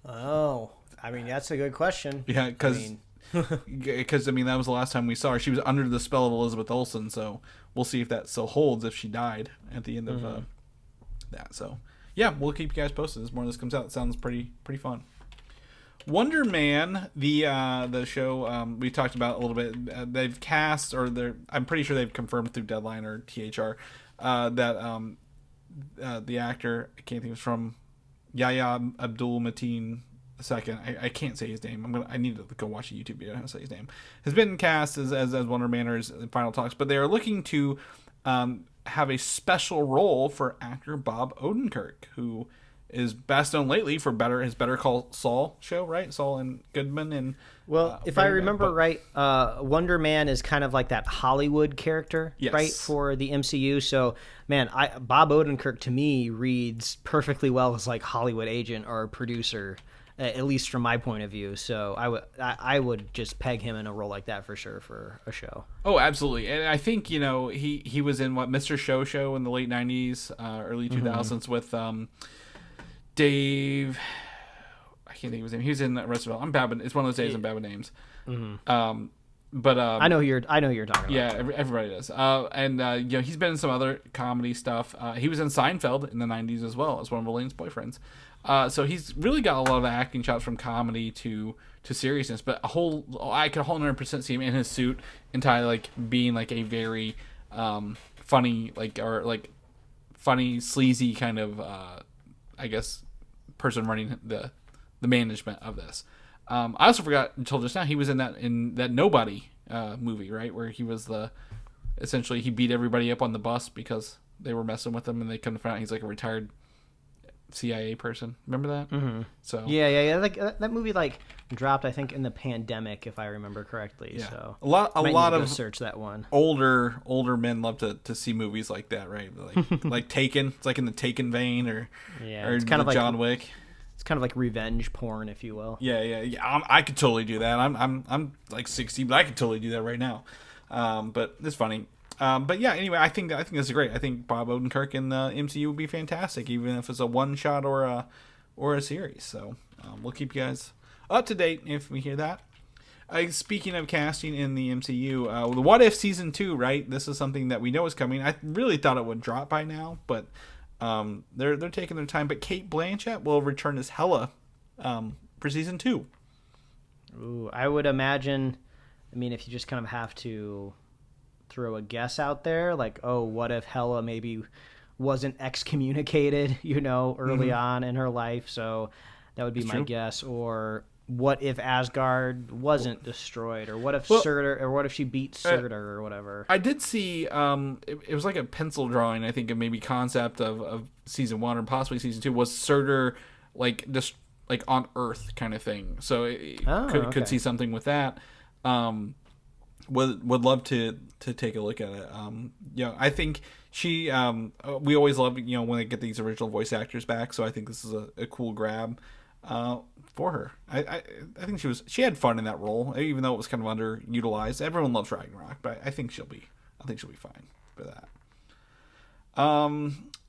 Oh, I mean, that's a good question. Yeah, because I mean, that was the last time we saw her. She was under the spell of Elizabeth Olsen, so we'll see if that still holds if she died at the end of that. So yeah, we'll keep you guys posted as more of this comes out. It sounds pretty fun. Wonder Man, the show we talked about a little bit. They've cast, or I'm pretty sure they've confirmed through Deadline or THR that the actor, I can't think of, from Yahya Abdul Mateen II. I can't say his name. I need to go watch a YouTube video to say his name. Has been cast as Wonder Man or in final talks, but they are looking to have a special role for actor Bob Odenkirk, who is best known lately for his Better Call Saul show, right? Saul and Goodman and if I remember right, Wonder Man is kind of like that Hollywood character, right, for the MCU. So, man, Bob Odenkirk to me reads perfectly well as like Hollywood agent or producer, at least from my point of view. So I would just peg him in a role like that for sure for a show. Oh, absolutely. And I think, he was in Mr. Show in the late 90s, early 2000s with Dave. I can't think of his name. He was in Arrested Development. I'm bad with, it's one of those days I'm bad with names. But I know who you're talking about. Yeah, everybody does. And he's been in some other comedy stuff. He was in Seinfeld in the 90s as well as one of Elaine's boyfriends. So he's really got a lot of acting chops from comedy to seriousness. But I could 100% see him in his suit entirely, like being like a very funny, funny, sleazy kind of I guess person running the management of this. I also forgot until just now he was in that Nobody movie, right, where he was essentially he beat everybody up on the bus because they were messing with him and they couldn't find out he's like a retired CIA person. Remember that? Mm-hmm. So yeah. Like that movie dropped I think in the pandemic if I remember correctly. Yeah. So a lot of search that one. Older men love to see movies like that, right? Like Taken. It's like in the Taken vein, or it's kind of like John Wick. It's kind of like revenge porn, if you will. Yeah. I could totally do that. I'm like 60, but I could totally do that right now. But it's funny. But yeah, anyway, I think this is great. I think Bob Odenkirk in the MCU would be fantastic, even if it's a one shot or a series. So we'll keep you guys up to date if we hear that. Speaking of casting in the MCU, the What If season 2, right? This is something that we know is coming. I really thought it would drop by now, but they're taking their time. But Cate Blanchett will return as Hela for season 2. Ooh, I would imagine. I mean, if you just kind of have to throw a guess out there, like, what if Hela maybe wasn't excommunicated, early on in her life? So that would be my guess. Or what if Asgard wasn't destroyed? Or what if Surtur, or what if she beat Surtur or whatever? I did see it was like a pencil drawing, I think, of maybe concept of season 1 or possibly season 2 was Surtur just like on Earth kind of thing. So could see something with that. Would love to take a look at it. I think she we always love when they get these original voice actors back, so I think this is a cool grab for her. I think she had fun in that role, even though it was kind of underutilized. Everyone loves Ragnarok, but I think she'll be fine for that.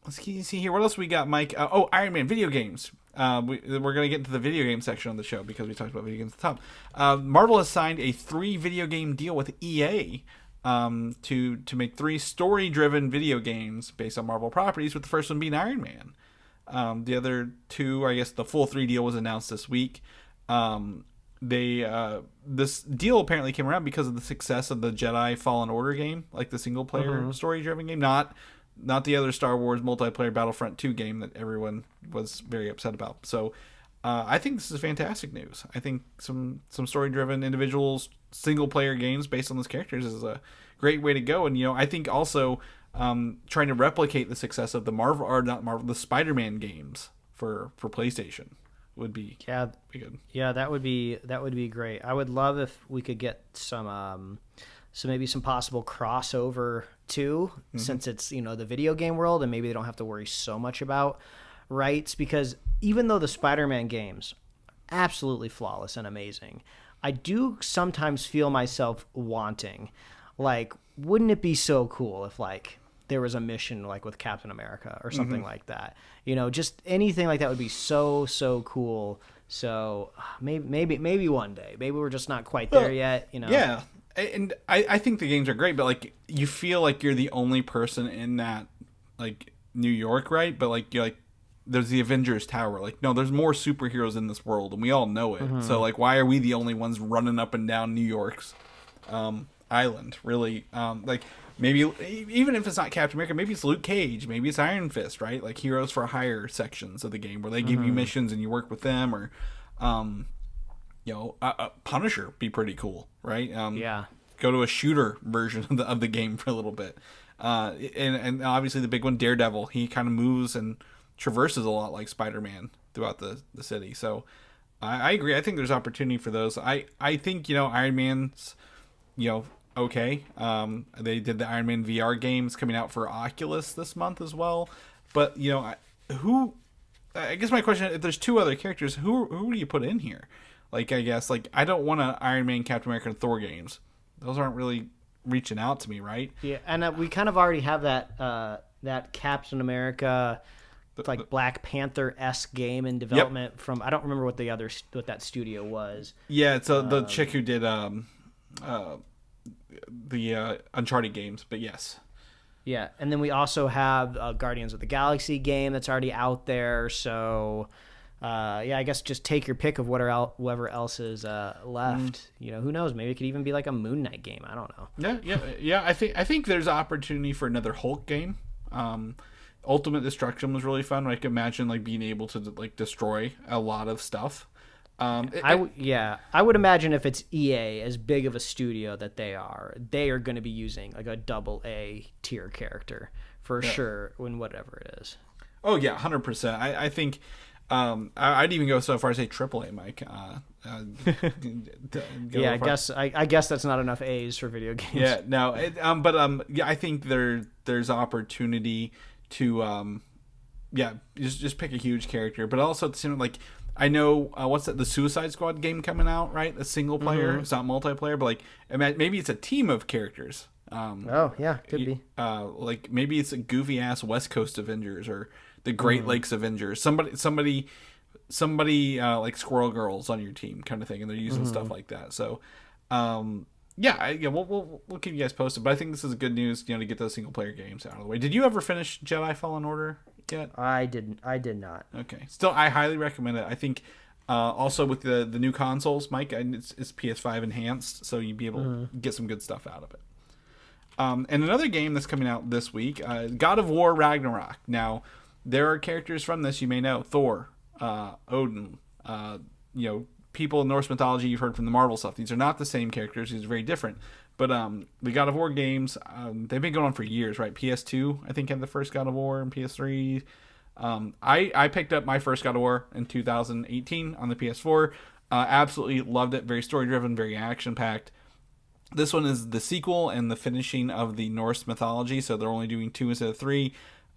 Let's see here. What else we got, Mike? Iron Man video games. We're going to get into the video game section of the show because we talked about video games at the top. Marvel has signed a 3 video game deal with EA to make 3 story-driven video games based on Marvel properties, with the first one being Iron Man. The other 2, I guess the full 3 deal was announced this week. This deal apparently came around because of the success of the Jedi Fallen Order game, like the single-player story-driven game, not the other Star Wars multiplayer Battlefront 2 game that everyone was very upset about. So I think this is fantastic news. I think some story-driven individuals, single-player games based on those characters is a great way to go. And, I think also trying to replicate the success of the Spider-Man games for PlayStation would be good. Yeah, that would be great. I would love if we could get some maybe some possible crossover too, since it's the video game world, and maybe they don't have to worry so much about rights, because even though the Spider-Man games absolutely flawless and amazing, I do sometimes feel myself wanting, wouldn't it be so cool if there was a mission with Captain America or something like that? Just anything like that would be so cool. So maybe one day. Maybe we're just not quite there yet. Yeah. And I think the games are great, but you feel like you're the only person in that New York, right? But there's the Avengers Tower. No, there's more superheroes in this world, and we all know it. So why are we the only ones running up and down New York's island? Really, maybe even if it's not Captain America, maybe it's Luke Cage, maybe it's Iron Fist, right? Heroes for Hire sections of the game where they give you missions and you work with them, or Punisher be pretty cool, right? Go to a shooter version of the game for a little bit, and obviously the big one, Daredevil. He kind of moves and traverses a lot like Spider-Man throughout the city. So I agree. I think there's opportunity for those. I think, Iron Man's, okay. They did the Iron Man VR games coming out for Oculus this month as well. But, I guess my question, if there's two other characters, who do you put in here? Like, I guess, I don't want an Iron Man, Captain America, and Thor games. Those aren't really reaching out to me, right? Yeah, and we kind of already have that Captain America, Black Panther-esque game in development from, I don't remember what that studio was. Yeah, it's the chick who did the Uncharted games, but yes. Yeah, and then we also have a Guardians of the Galaxy game that's already out there. So, I guess just take your pick of whoever else is left. Who knows? Maybe it could even be like a Moon Knight game. I don't know. Yeah. I think there's opportunity for another Hulk game. Ultimate Destruction was really fun. I can imagine being able to destroy a lot of stuff. I would imagine if it's EA, as big of a studio that they are going to be using a double A tier character for sure in whatever it is. Oh yeah, 100%. I think I'd even go so far as say triple A, Mike. I guess that's not enough A's for video games. Yeah, no. I think there's opportunity to just pick a huge character, but also at the same time, I know what's that? The Suicide Squad game coming out, right? A single player. Mm-hmm. It's not multiplayer, but maybe it's a team of characters. Could be. Maybe it's a goofy ass West Coast Avengers or the Great Lakes Avengers. Somebody like Squirrel Girls on your team, kind of thing, and they're using stuff like that. So, we'll keep you guys posted. But I think this is good news, to get those single player games out of the way. Did you ever finish Jedi Fallen Order yet? I did not. Okay. Still, I highly recommend it. I think also with the new consoles, Mike, it's PS5 enhanced, so you'd be able to get some good stuff out of it. And another game that's coming out this week, God of War Ragnarok. Now, there are characters from this you may know. Thor, Odin, people in Norse mythology you've heard from the Marvel stuff. These are not the same characters. These are very different. But the God of War games, they've been going on for years, right? PS2, I think, had the first God of War, and PS3. I picked up my first God of War in 2018 on the PS4. Absolutely loved it. Very story-driven, very action-packed. This one is the sequel and the finishing of the Norse mythology, so they're only doing 2 instead of 3.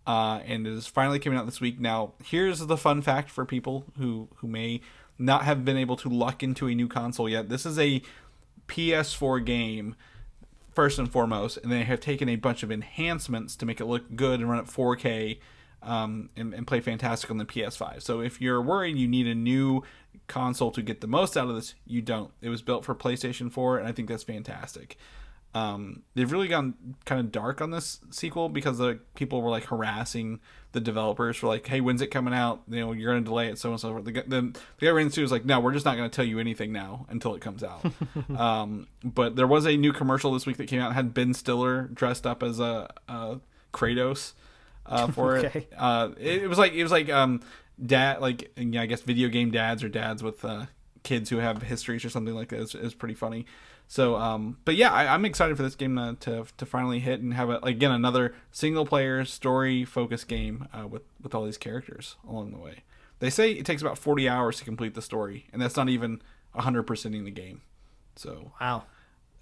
And it is finally coming out this week. Now, here's the fun fact for people who may not have been able to luck into a new console yet. This is a PS4 game, first and foremost, and they have taken a bunch of enhancements to make it look good and run at 4K and play fantastic on the PS5. So if you're worried you need a new console to get the most out of this, you don't. It was built for PlayStation 4, and I think that's fantastic. They've really gone kind of dark on this sequel because the people were harassing the developers for hey, when's it coming out? You're going to delay it, so and so forth. The guy ran into was no, we're just not going to tell you anything now until it comes out. But there was a new commercial this week that came out and had Ben Stiller dressed up as a Kratos for okay. it. It was like dad, I guess video game dads or dads with kids who have histories or something like that. It's pretty funny. So, but yeah, I'm excited for this game to finally hit and have again another single player story focused game with all these characters along the way. They say it takes about 40 hours to complete the story, and that's not even 100%ing the game. So wow.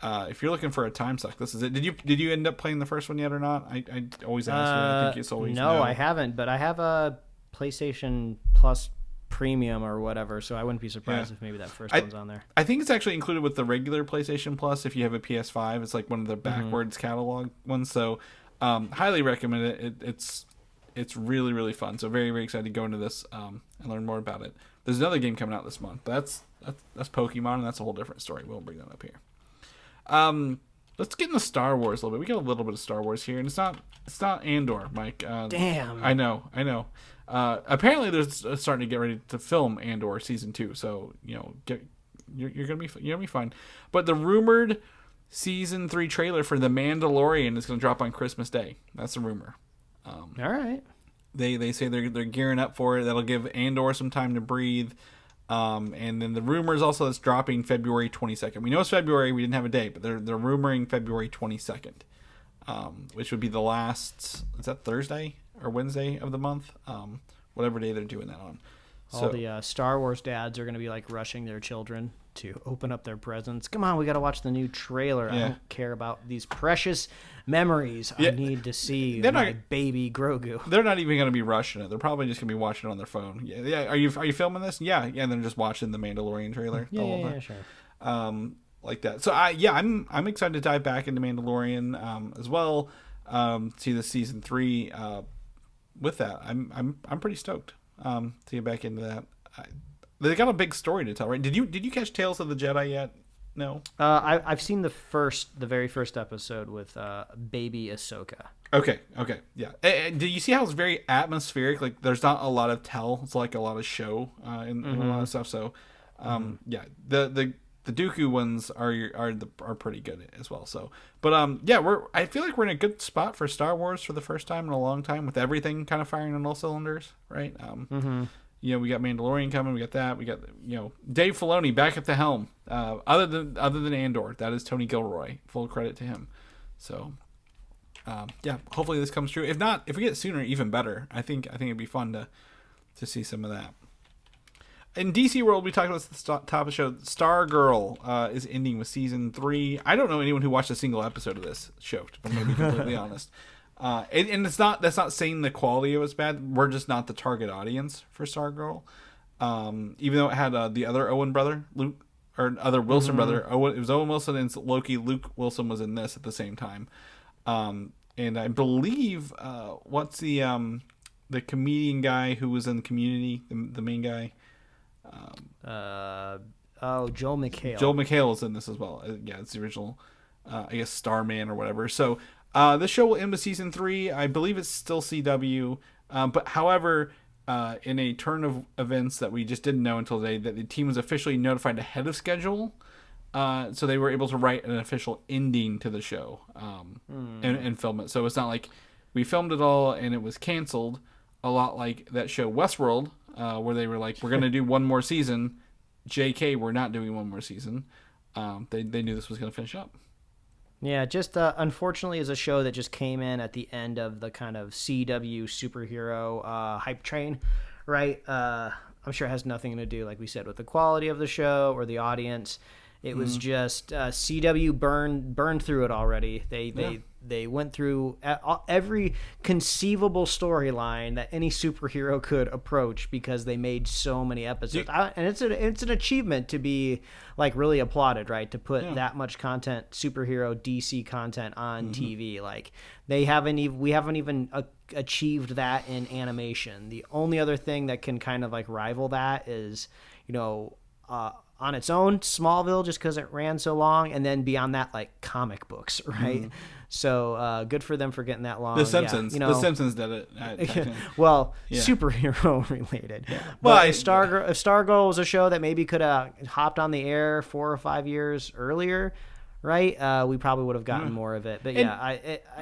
If you're looking for a time suck, this is it. Did you end up playing the first one yet or not? I always ask you. I think it's always no. I haven't, but I have a PlayStation Plus Premium or whatever, so I wouldn't be surprised if maybe that first one's on there. I think it's actually included with the regular PlayStation Plus if you have a PS5. It's one of the backwards catalog ones, so highly recommend it. It's really, really fun, so very, very excited to go into this and learn more about it. There's another game coming out this month. That's Pokemon, and that's a whole different story. We'll bring that up here. Let's get into Star Wars a little bit. We got a little bit of Star Wars here, and it's not Andor, Mike. Damn. I know. Apparently, they're starting to get ready to film Andor season 2, so you're gonna be fine. But the rumored season 3 trailer for The Mandalorian is gonna drop on Christmas Day. That's a rumor. All right. They say they're gearing up for it. That'll give Andor some time to breathe. And then the rumors also it's dropping February 22nd. We know it's February. We didn't have a date, but they're rumoring February 22nd, which would be the last. Is that Thursday or Wednesday of the month? whatever day they're doing that on. All the Star Wars dads are going to be like rushing their children to open up their presents. Come on, we got to watch the new trailer. I don't care about these precious memories. I need to see my baby Grogu. They're not even going to be rushing it. They're probably just going to be watching it on their phone. Yeah. Are you filming this? Yeah. And they're just watching the Mandalorian trailer. Yeah, sure. Like that. So I'm excited to dive back into Mandalorian as well. See the season 3. With that, I'm pretty stoked to get back into that. They got a big story to tell, right? Did you catch Tales of the Jedi yet? No. I've seen the very first episode with baby Ahsoka. Okay, yeah. And did you see how it's very atmospheric? Like, there's not a lot of tell. It's like a lot of show and a lot of stuff. So, yeah, the Dooku ones are pretty good as well. So, but I feel like we're in a good spot for Star Wars for the first time in a long time, with everything kind of firing on all cylinders, right? We got Mandalorian coming. We got that. We got Dave Filoni back at the helm. Other than Andor, that is Tony Gilroy. Full credit to him. So, hopefully this comes true. If not, if we get it sooner, even better. I think it'd be fun to see some of that. In DC World, we talked about this at the top of the show. Stargirl is ending with season 3. I don't know anyone who watched a single episode of this show, I'm going to be completely honest. And that's not saying the quality of it's bad. We're just not the target audience for Stargirl. Even though it had the other Owen brother, Luke, or other Wilson brother. It was Owen Wilson and Loki. Luke Wilson was in this at the same time. And I believe what's the comedian guy who was in Community, the main guy. Joel McHale. Joel McHale is in this as well. Yeah, it's the original, I guess, Starman or whatever. So this show will end with season 3. I believe it's still CW. But however, in a turn of events that we just didn't know until today, that the team was officially notified ahead of schedule. So they were able to write an official ending to the show and film it. So it's not like we filmed it all and it was canceled. A lot like that show Westworld, where they were like, we're going to do one more season. JK, we're not doing one more season. They knew this was going to finish up. Yeah, just unfortunately is a show that just came in at the end of the kind of CW superhero hype train, right? I'm sure it has nothing to do, like we said, with the quality of the show or the audience. It was just CW burned through it already. They went through every conceivable storyline that any superhero could approach because they made so many episodes. And it's an achievement to be like really applauded, right? To put that much content, superhero DC content on TV. Like we haven't even achieved that in animation. The only other thing that can kind of like rival that is, on its own, Smallville, just because it ran so long, and then beyond that, like comic books, right? So good for them for getting that long. The Simpsons, The Simpsons did it. Superhero related. Yeah. Well, if Stargirl was a show that maybe could have hopped on the air 4 or 5 years earlier, right? We probably would have gotten more of it. But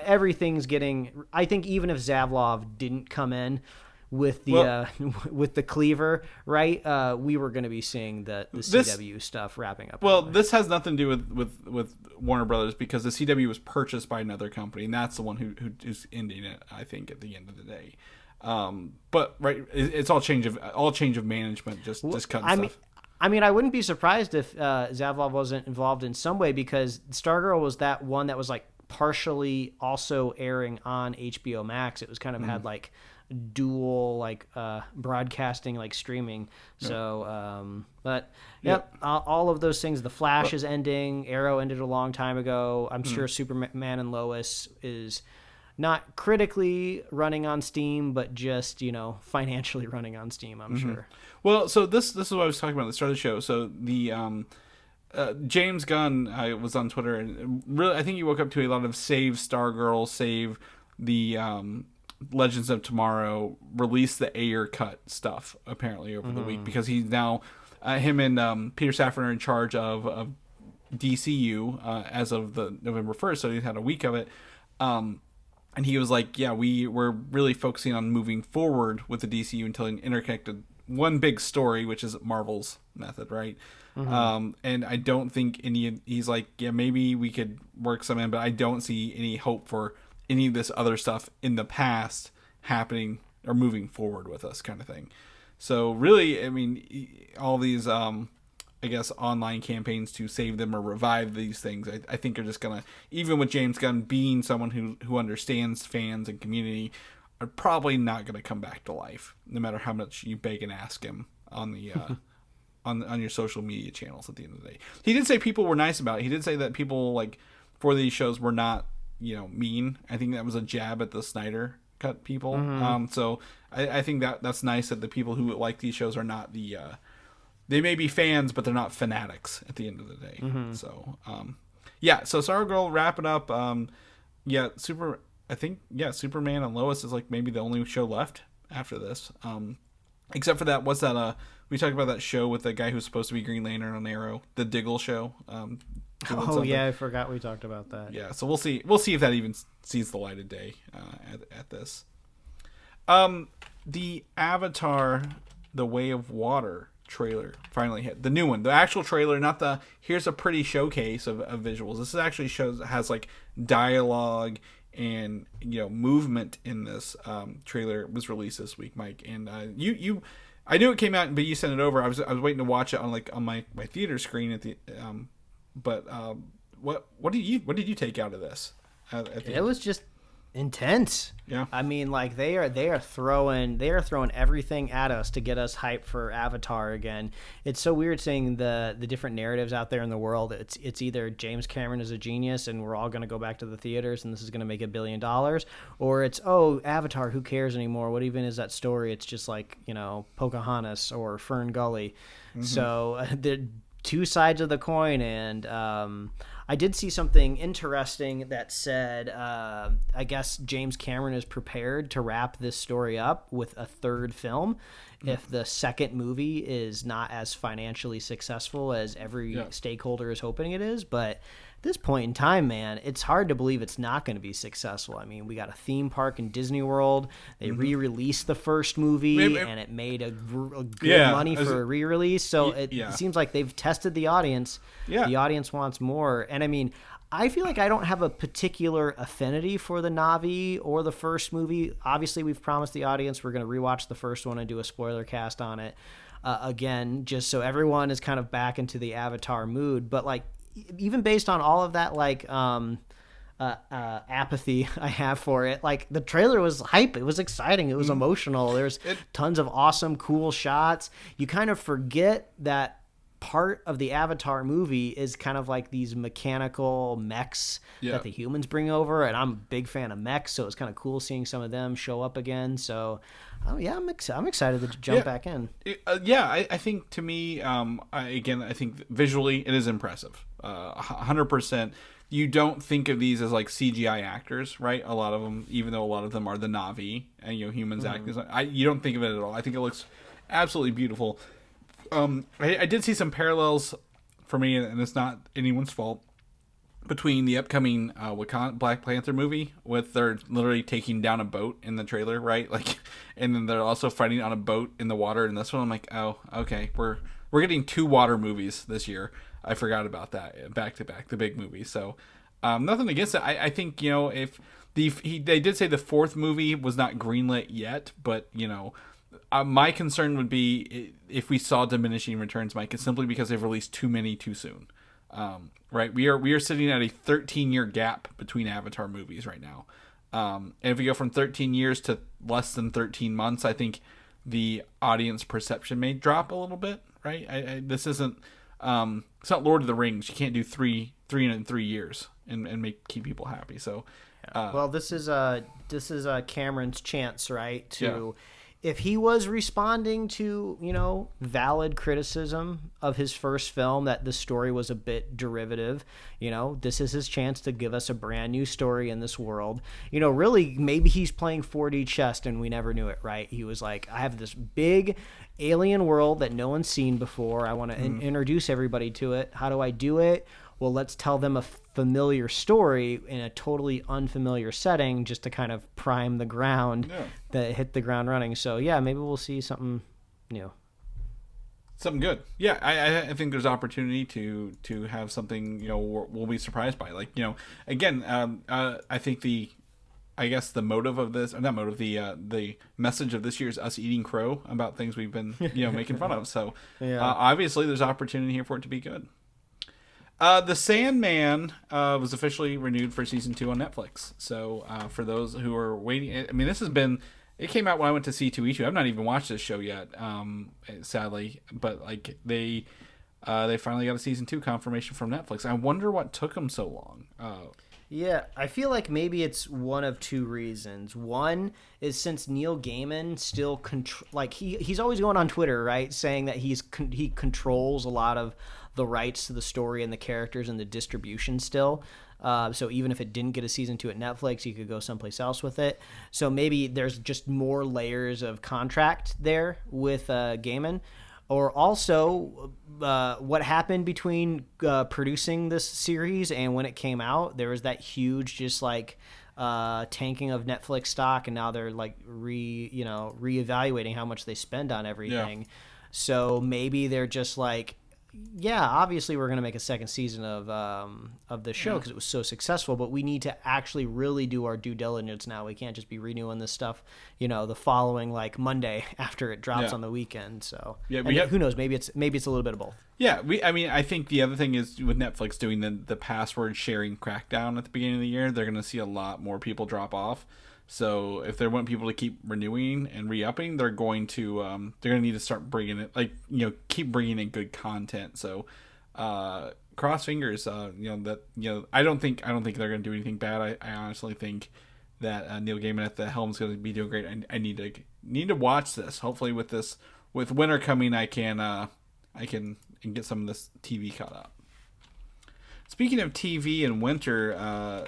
everything's getting. I think even if Zavlov didn't come in with the with the cleaver, right? We were going to be seeing the CW stuff wrapping up. Well, this has nothing to do with Warner Brothers, because the CW was purchased by another company, and that's the one who is ending it, I think, at the end of the day. But right, it's all change of management, just cutting stuff. I mean, I wouldn't be surprised if Zavlov wasn't involved in some way, because Stargirl was that one that was like partially also airing on HBO Max. It was kind of had like dual like broadcasting, like streaming. So all of those things. The Flash is ending. Arrow ended a long time ago. I'm sure Superman and Lois is not critically running on Steam, but just financially running on Steam, I'm sure. Well, so this is what I was talking about at the start of the show. So the James Gunn was on Twitter, and really I think he woke up to a lot of save Stargirl, save the Legends of Tomorrow, release the Ayer cut stuff apparently over the week, because he's now him and Peter Safran are in charge of DCU as of the November 1st, so he's had a week of it. And he was like, we're really focusing on moving forward with the DCU and telling interconnected one big story, which is Marvel's method, right? And I don't think he's like, maybe we could work some in, but I don't see any hope for any of this other stuff in the past happening are moving forward with us, kind of thing. So really, I mean, all these I guess online campaigns to save them or revive these things, I think are just gonna, even with James Gunn being someone who understands fans and community, are probably not gonna come back to life, no matter how much you beg and ask him on the on your social media channels. At the end of the day, he did say people were nice about it. He did say that people like for these shows were not mean. I think that was a jab at the Snyder Cut people. So I think that's nice that the people who like these shows are not the they may be fans, but they're not fanatics at the end of the day. So, so Stargirl, wrap it up. Superman and Lois is like maybe the only show left after this. Except for that, we talked about that show with the guy who's supposed to be Green Lantern on Arrow, the Diggle show. I forgot we talked about that. Yeah, so we'll see if that even sees the light of day at this. The Avatar, The Way of Water trailer finally hit. The new one, the actual trailer, not the here's a pretty showcase of visuals. This actually has like dialogue and movement in this trailer. It was released this week, Mike, and I knew it came out, but you sent it over. I was waiting to watch it on my theater screen at the what did you take out of this? It was just intense. Yeah. I mean, like they are throwing everything at us to get us hyped for Avatar again. It's so weird seeing the different narratives out there in the world. It's either James Cameron is a genius and we're all going to go back to the theaters and this is going to make $1 billion, or it's Avatar, who cares anymore? What even is that story? It's just like Pocahontas or Fern Gully. So the two sides of the coin, and I did see something interesting that said, I guess James Cameron is prepared to wrap this story up with a third film if the second movie is not as financially successful as every stakeholder is hoping it is. But at this point in time, man, it's hard to believe it's not going to be successful. I mean, we got a theme park in Disney World. They re-released the first movie, and it made a good money for a re-release. So it seems like they've tested the audience. Yeah. The audience wants more. And I mean, I feel like I don't have a particular affinity for the Na'vi or the first movie. Obviously, we've promised the audience we're going to rewatch the first one and do a spoiler cast on it again, just so everyone is kind of back into the Avatar mood. But like, even based on all of that, like apathy I have for it, like the trailer was hype. It was exciting. It was emotional. There's tons of awesome, cool shots. You kind of forget that part of the Avatar movie is kind of like these mechanical mechs that the humans bring over, and I'm a big fan of mechs, so it's kind of cool seeing some of them show up again. So I'm excited to jump back in. I think to me, I think visually it is impressive. 100%. You don't think of these as like CGI actors, right? A lot of them, even though a lot of them are the Na'vi and humans actors, you don't think of it at all. I think it looks absolutely beautiful. I did see some parallels for me, and it's not anyone's fault, between the upcoming Wakanda Black Panther movie, with they're literally taking down a boat in the trailer, right? Like, and then they're also fighting on a boat in the water. And this one, I'm like, oh, okay, we're getting 2 water movies this year. I forgot about that, back to back, the big movie. So nothing against it. I think if they did say the 4th movie was not greenlit yet, but my concern would be if we saw diminishing returns, Mike, it's simply because they've released too many too soon. Right? We are sitting at a 13-year gap between Avatar movies right now. And if we go from 13 years to less than 13 months, I think the audience perception may drop a little bit, right? This isn't it's not Lord of the Rings. You can't do three in 3 years and keep people happy. So well, this is Cameron's chance, right, to if he was responding to, valid criticism of his first film, that the story was a bit derivative, this is his chance to give us a brand new story in this world. Really, maybe he's playing 4D chess and we never knew it, right? He was like, I have this big alien world that no one's seen before. I want to introduce everybody to it. How do I do it? Well, let's tell them a familiar story in a totally unfamiliar setting, just to kind of prime the ground that hit the ground running. So maybe we'll see something new, something good. I think there's opportunity to have something we'll be surprised by. Like again, I think I guess the motive of this, or not motive, the message of this year is us eating crow about things we've been, making fun of. So obviously there's opportunity here for it to be good. The Sandman was officially renewed for season 2 on Netflix. So for those who are waiting, I mean, it came out when I went to C2E2. I've not even watched this show yet, sadly. But like they finally got a season 2 confirmation from Netflix. I wonder what took them so long. Yeah, I feel like maybe it's one of two reasons. One is since Neil Gaiman still he's always going on Twitter, right, saying that he controls a lot of the rights to the story and the characters and the distribution still. So even if it didn't get a season 2 at Netflix, you could go someplace else with it. So maybe there's just more layers of contract there with Gaiman. Or also, what happened between producing this series and when it came out, there was that huge just like tanking of Netflix stock, and now they're like reevaluating how much they spend on everything. Yeah. So maybe they're just like, yeah, obviously we're going to make a second season of the show because it was so successful, but we need to actually really do our due diligence now. We can't just be renewing this stuff, the following like Monday after it drops on the weekend. So who knows? Maybe it's a little bit of both. Yeah, I think the other thing is with Netflix doing the password sharing crackdown at the beginning of the year, they're going to see a lot more people drop off. So if they want people to keep renewing and re-upping, they're going to need to start bringing it, keep bringing in good content. So cross fingers, I don't think they're going to do anything bad. I honestly think that Neil Gaiman at the helm is going to be doing great. I need to watch this. Hopefully with winter coming, I can get some of this TV caught up. Speaking of TV and winter,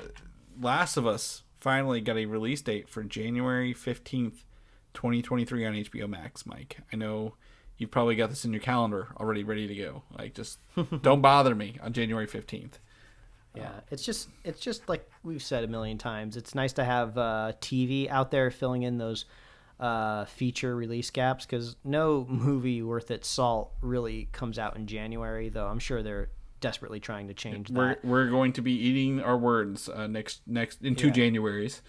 Last of Us finally got a release date for January 15th, 2023 on HBO Max, Mike. I know you've probably got this in your calendar already ready to go. Like, just don't bother me on January 15th. Yeah, it's just like we've said a million times. It's nice to have TV out there filling in those feature release gaps, because no movie worth its salt really comes out in January, though I'm sure they're desperately trying to change that. We're going to be eating our words next in 2 Januaries.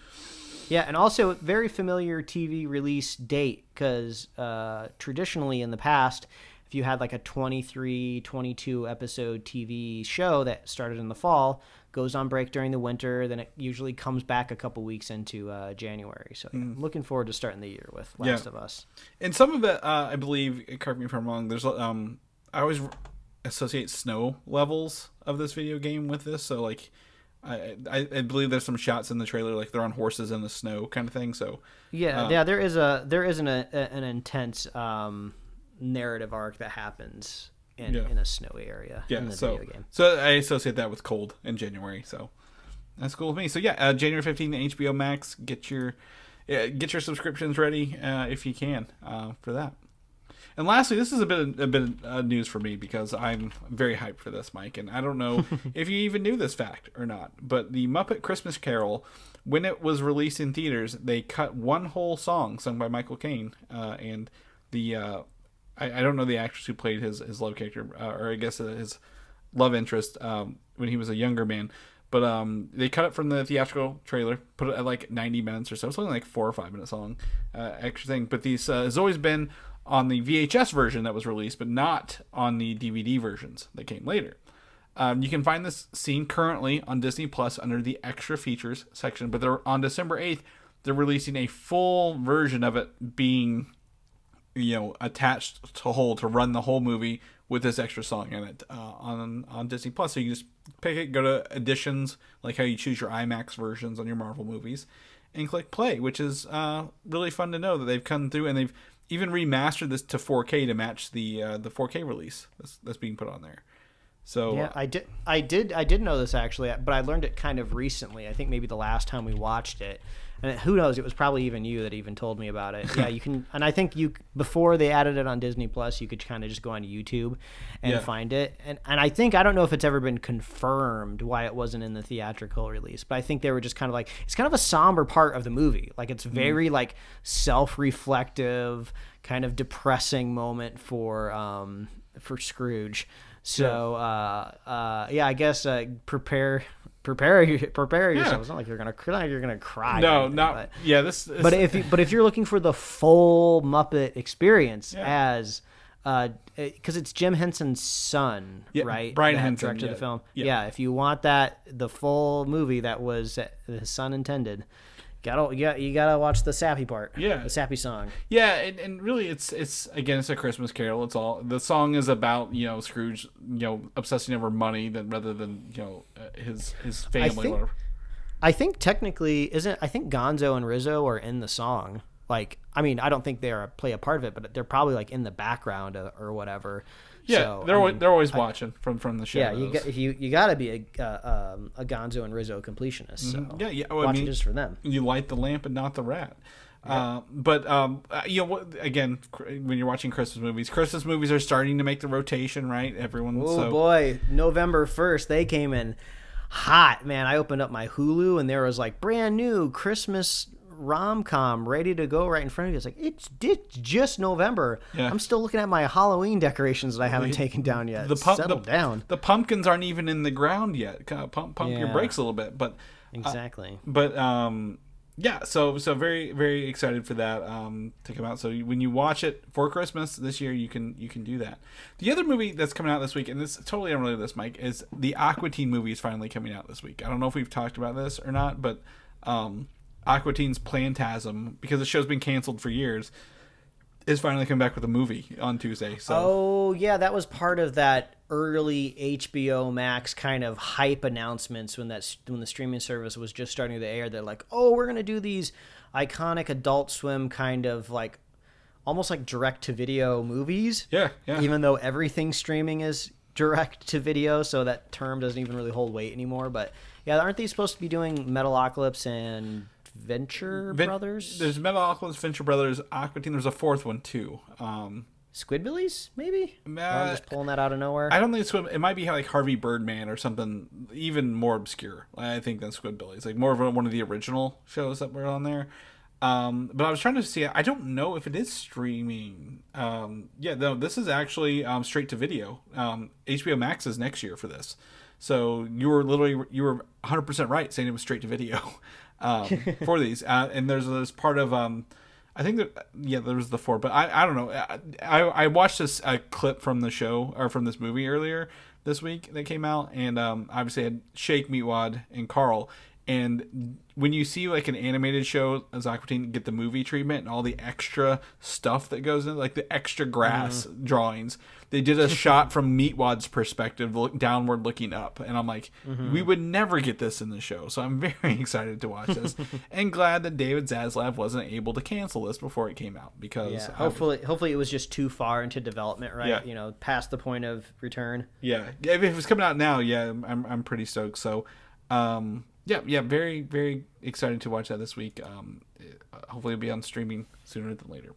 Yeah, and also very familiar TV release date, because traditionally in the past, if you had like a 23, 22 episode TV show that started in the fall, goes on break during the winter, then it usually comes back a couple weeks into January. So I'm looking forward to starting the year with Last of Us. And some of it, I believe, correct me if I'm wrong, there's I always associate snow levels of this video game with this, so like I believe there's some shots in the trailer like they're on horses in the snow kind of thing. So there is an intense narrative arc that happens in a snowy area in the video game. So I associate that with cold in January, so that's cool with me. So January 15th, HBO Max, get your subscriptions ready if you can for that. And lastly, this is a bit of news for me, because I'm very hyped for this, Mike. And I don't know if you even knew this fact or not, but the Muppet Christmas Carol, when it was released in theaters, they cut one whole song sung by Michael Caine. And the I don't know the actress who played his love character, or I guess his love interest when he was a younger man. But they cut it from the theatrical trailer, put it at like 90 minutes or so. It's only like 4 or 5 minute song, extra thing. But these has always been on the VHS version that was released, but not on the DVD versions that came later. You can find this scene currently on Disney Plus under the extra features section, but on December 8th, they're releasing a full version of it being, attached to run the whole movie with this extra song in it on Disney Plus. So you can just pick it, go to editions, like how you choose your IMAX versions on your Marvel movies, and click play, which is really fun to know that they've come through and they've even remastered this to 4K to match the 4K release that's being put on there. So yeah, I did know this actually, but I learned it kind of recently. I think maybe the last time we watched it, and who knows, it was probably even you that even told me about it. Yeah, you can, and I think before they added it on Disney Plus, you could kind of just go onto YouTube and find it. And I don't know if it's ever been confirmed why it wasn't in the theatrical release, but I think they were just kind of like, it's kind of a somber part of the movie. Like, it's very like self-reflective, kind of depressing moment for Scrooge. So I guess prepare prepare yourself. It's not like you're gonna cry. No, anything, not but if you're looking for the full Muppet experience as because it's Jim Henson's son, right? Brian that Henson directed the film. Yeah. If you want the full movie that was his son intended, you gotta watch the sappy part. Yeah, the sappy song. Yeah, and really, it's a Christmas Carol. It's all the song is about Scrooge obsessing over money rather than his family. I think technically I think Gonzo and Rizzo are in the song. Like, I mean, I don't think they play a part of it, but they're probably like in the background or whatever. Yeah, so, they're always watching from the show. Yeah, you got to be a Gonzo and Rizzo completionist. So watch it just for them. You light the lamp and not the rat. Yeah. Again, when you're watching Christmas movies are starting to make the rotation, right? Boy, November 1st, they came in hot, man. I opened up my Hulu and there was like brand new Christmas rom-com ready to go right in front of you. It's like it's just November. I'm still looking at my Halloween decorations that I haven't taken down yet. Settle down. The pumpkins aren't even in the ground yet. Kind of pump your brakes a little bit, but exactly. So very, very excited for that to come out. So when you watch it for Christmas this year, you can do that. The other movie that's coming out this week, and this is totally unrelated to this, Mike, is the Aqua Teen movie is finally coming out this week. I don't know if we've talked about this or not, but Aqua Teen's Plantasm, because the show's been canceled for years, is finally coming back with a movie on Tuesday. So that was part of that early HBO Max kind of hype announcements when the streaming service was just starting to air. They're like, we're gonna do these iconic Adult Swim kind of like almost like direct to video movies. Yeah. Even though everything streaming is direct to video, so that term doesn't even really hold weight anymore. But yeah, aren't they supposed to be doing Metalocalypse and Venture Brothers? There's Metalocalypse, Venture Brothers, Aqua Teen. There's a fourth one too. Squidbillies, maybe? I'm just pulling that out of nowhere. I don't think it might be like Harvey Birdman or something even more obscure, I think, than Squidbillies. Like more of one of the original shows that were on there. But I was trying to see. I don't know if it is streaming. This is actually straight to video. HBO Max is next year for this. So you were 100% right saying it was straight to video for these. And there's part of I think that there was the 4, but I don't know. I watched this clip from the show or from this movie earlier this week that came out, and obviously had Shake, Meatwad, and Carl. And when you see like an animated show as Aqua Teen get the movie treatment and all the extra stuff that goes in, like the extra grass drawings, they did a shot from Meatwad's perspective, downward looking up. And I'm like, we would never get this in the show. So I'm very excited to watch this and glad that David Zaslav wasn't able to cancel this before it came out, because hopefully it was just too far into development, right? Yeah. Past the point of return. Yeah. If it was coming out now, I'm pretty stoked. So, very, very excited to watch that this week. Hopefully it'll be on streaming sooner than later.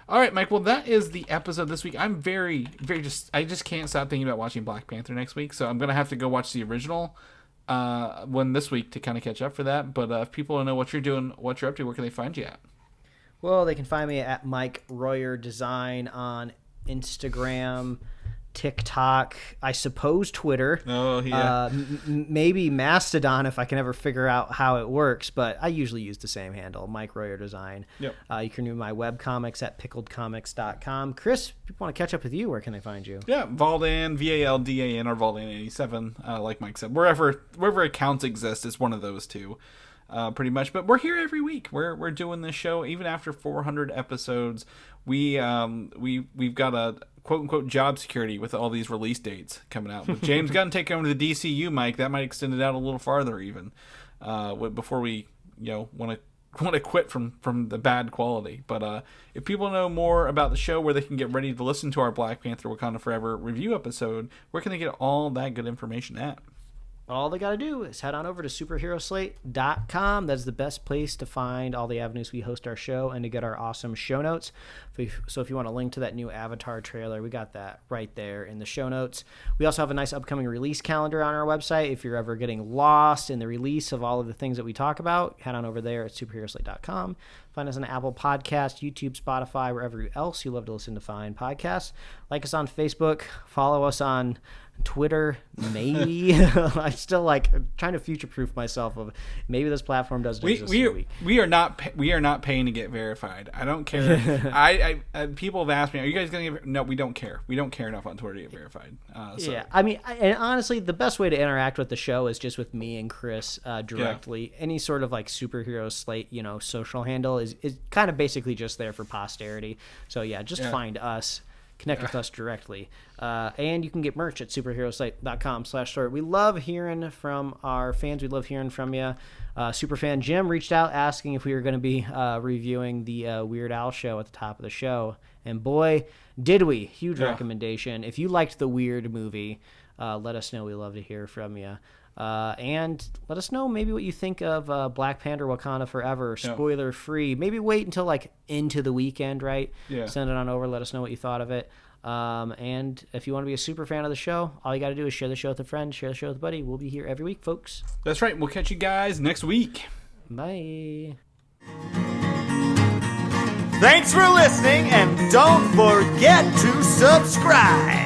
All right, Mike. Well, that is the episode this week. I'm very, very I just can't stop thinking about watching Black Panther next week. So I'm going to have to go watch the original one this week to kind of catch up for that. But if people want to know what you're doing, what you're up to, where can they find you at? Well, they can find me at Mike Royer Design on Instagram, TikTok, I suppose Twitter. Oh, yeah. Maybe Mastodon if I can ever figure out how it works, but I usually use the same handle, Mike Royer Design. Yep. You can read my webcomics at pickledcomics.com. Chris, if people want to catch up with you, where can they find you? Yeah, Valdan, VALDAN, or Valdan87, like Mike said. Wherever accounts exist, it's one of those two. Pretty much, but we're here every week. We're doing this show even after 400 episodes. We've got a quote unquote job security with all these release dates coming out. With James Gunn taking over the DCU, Mike, that might extend it out a little farther even before we want to quit from the bad quality. But if people know more about the show, where they can get ready to listen to our Black Panther Wakanda Forever review episode, where can they get all that good information at? All they got to do is head on over to superheroslate.com. That's the best place to find all the avenues we host our show and to get our awesome show notes. So if you want to link to that new Avatar trailer, we got that right there in the show notes. We also have a nice upcoming release calendar on our website. If you're ever getting lost in the release of all of the things that we talk about, head on over there at superheroslate.com. Find us on Apple Podcasts, YouTube, Spotify, wherever else you love to listen to fine podcasts. Like us on Facebook. Follow us on Twitter, maybe. I'm still like trying to future-proof myself of maybe this platform doesn't exist in a week. We are not paying to get verified. I don't care. I people have asked me, are you guys going to get? No, we don't care. We don't care enough on Twitter to get verified. Yeah, I mean, and honestly, the best way to interact with the show is just with me and Chris directly. Yeah. Any sort of like Superhero Slate, social handle is kind of basically just there for posterity. So yeah, just find us. Connect with us directly. And you can get merch at superheroslate.com/store. We love hearing from our fans. We love hearing from you. Superfan Jim reached out asking if we were going to be reviewing the Weird Al show at the top of the show. And boy, did we. Huge recommendation. If you liked the Weird movie, let us know. We love to hear from you. And let us know maybe what you think of Black Panther Wakanda Forever, spoiler free. Maybe wait until like into the weekend, right? Yeah. Send it on over. Let us know what you thought of it. And if you want to be a super fan of the show, all you got to do is share the show with a friend, share the show with a buddy. We'll be here every week, folks. That's right. We'll catch you guys next week. Bye. Thanks for listening, and don't forget to subscribe.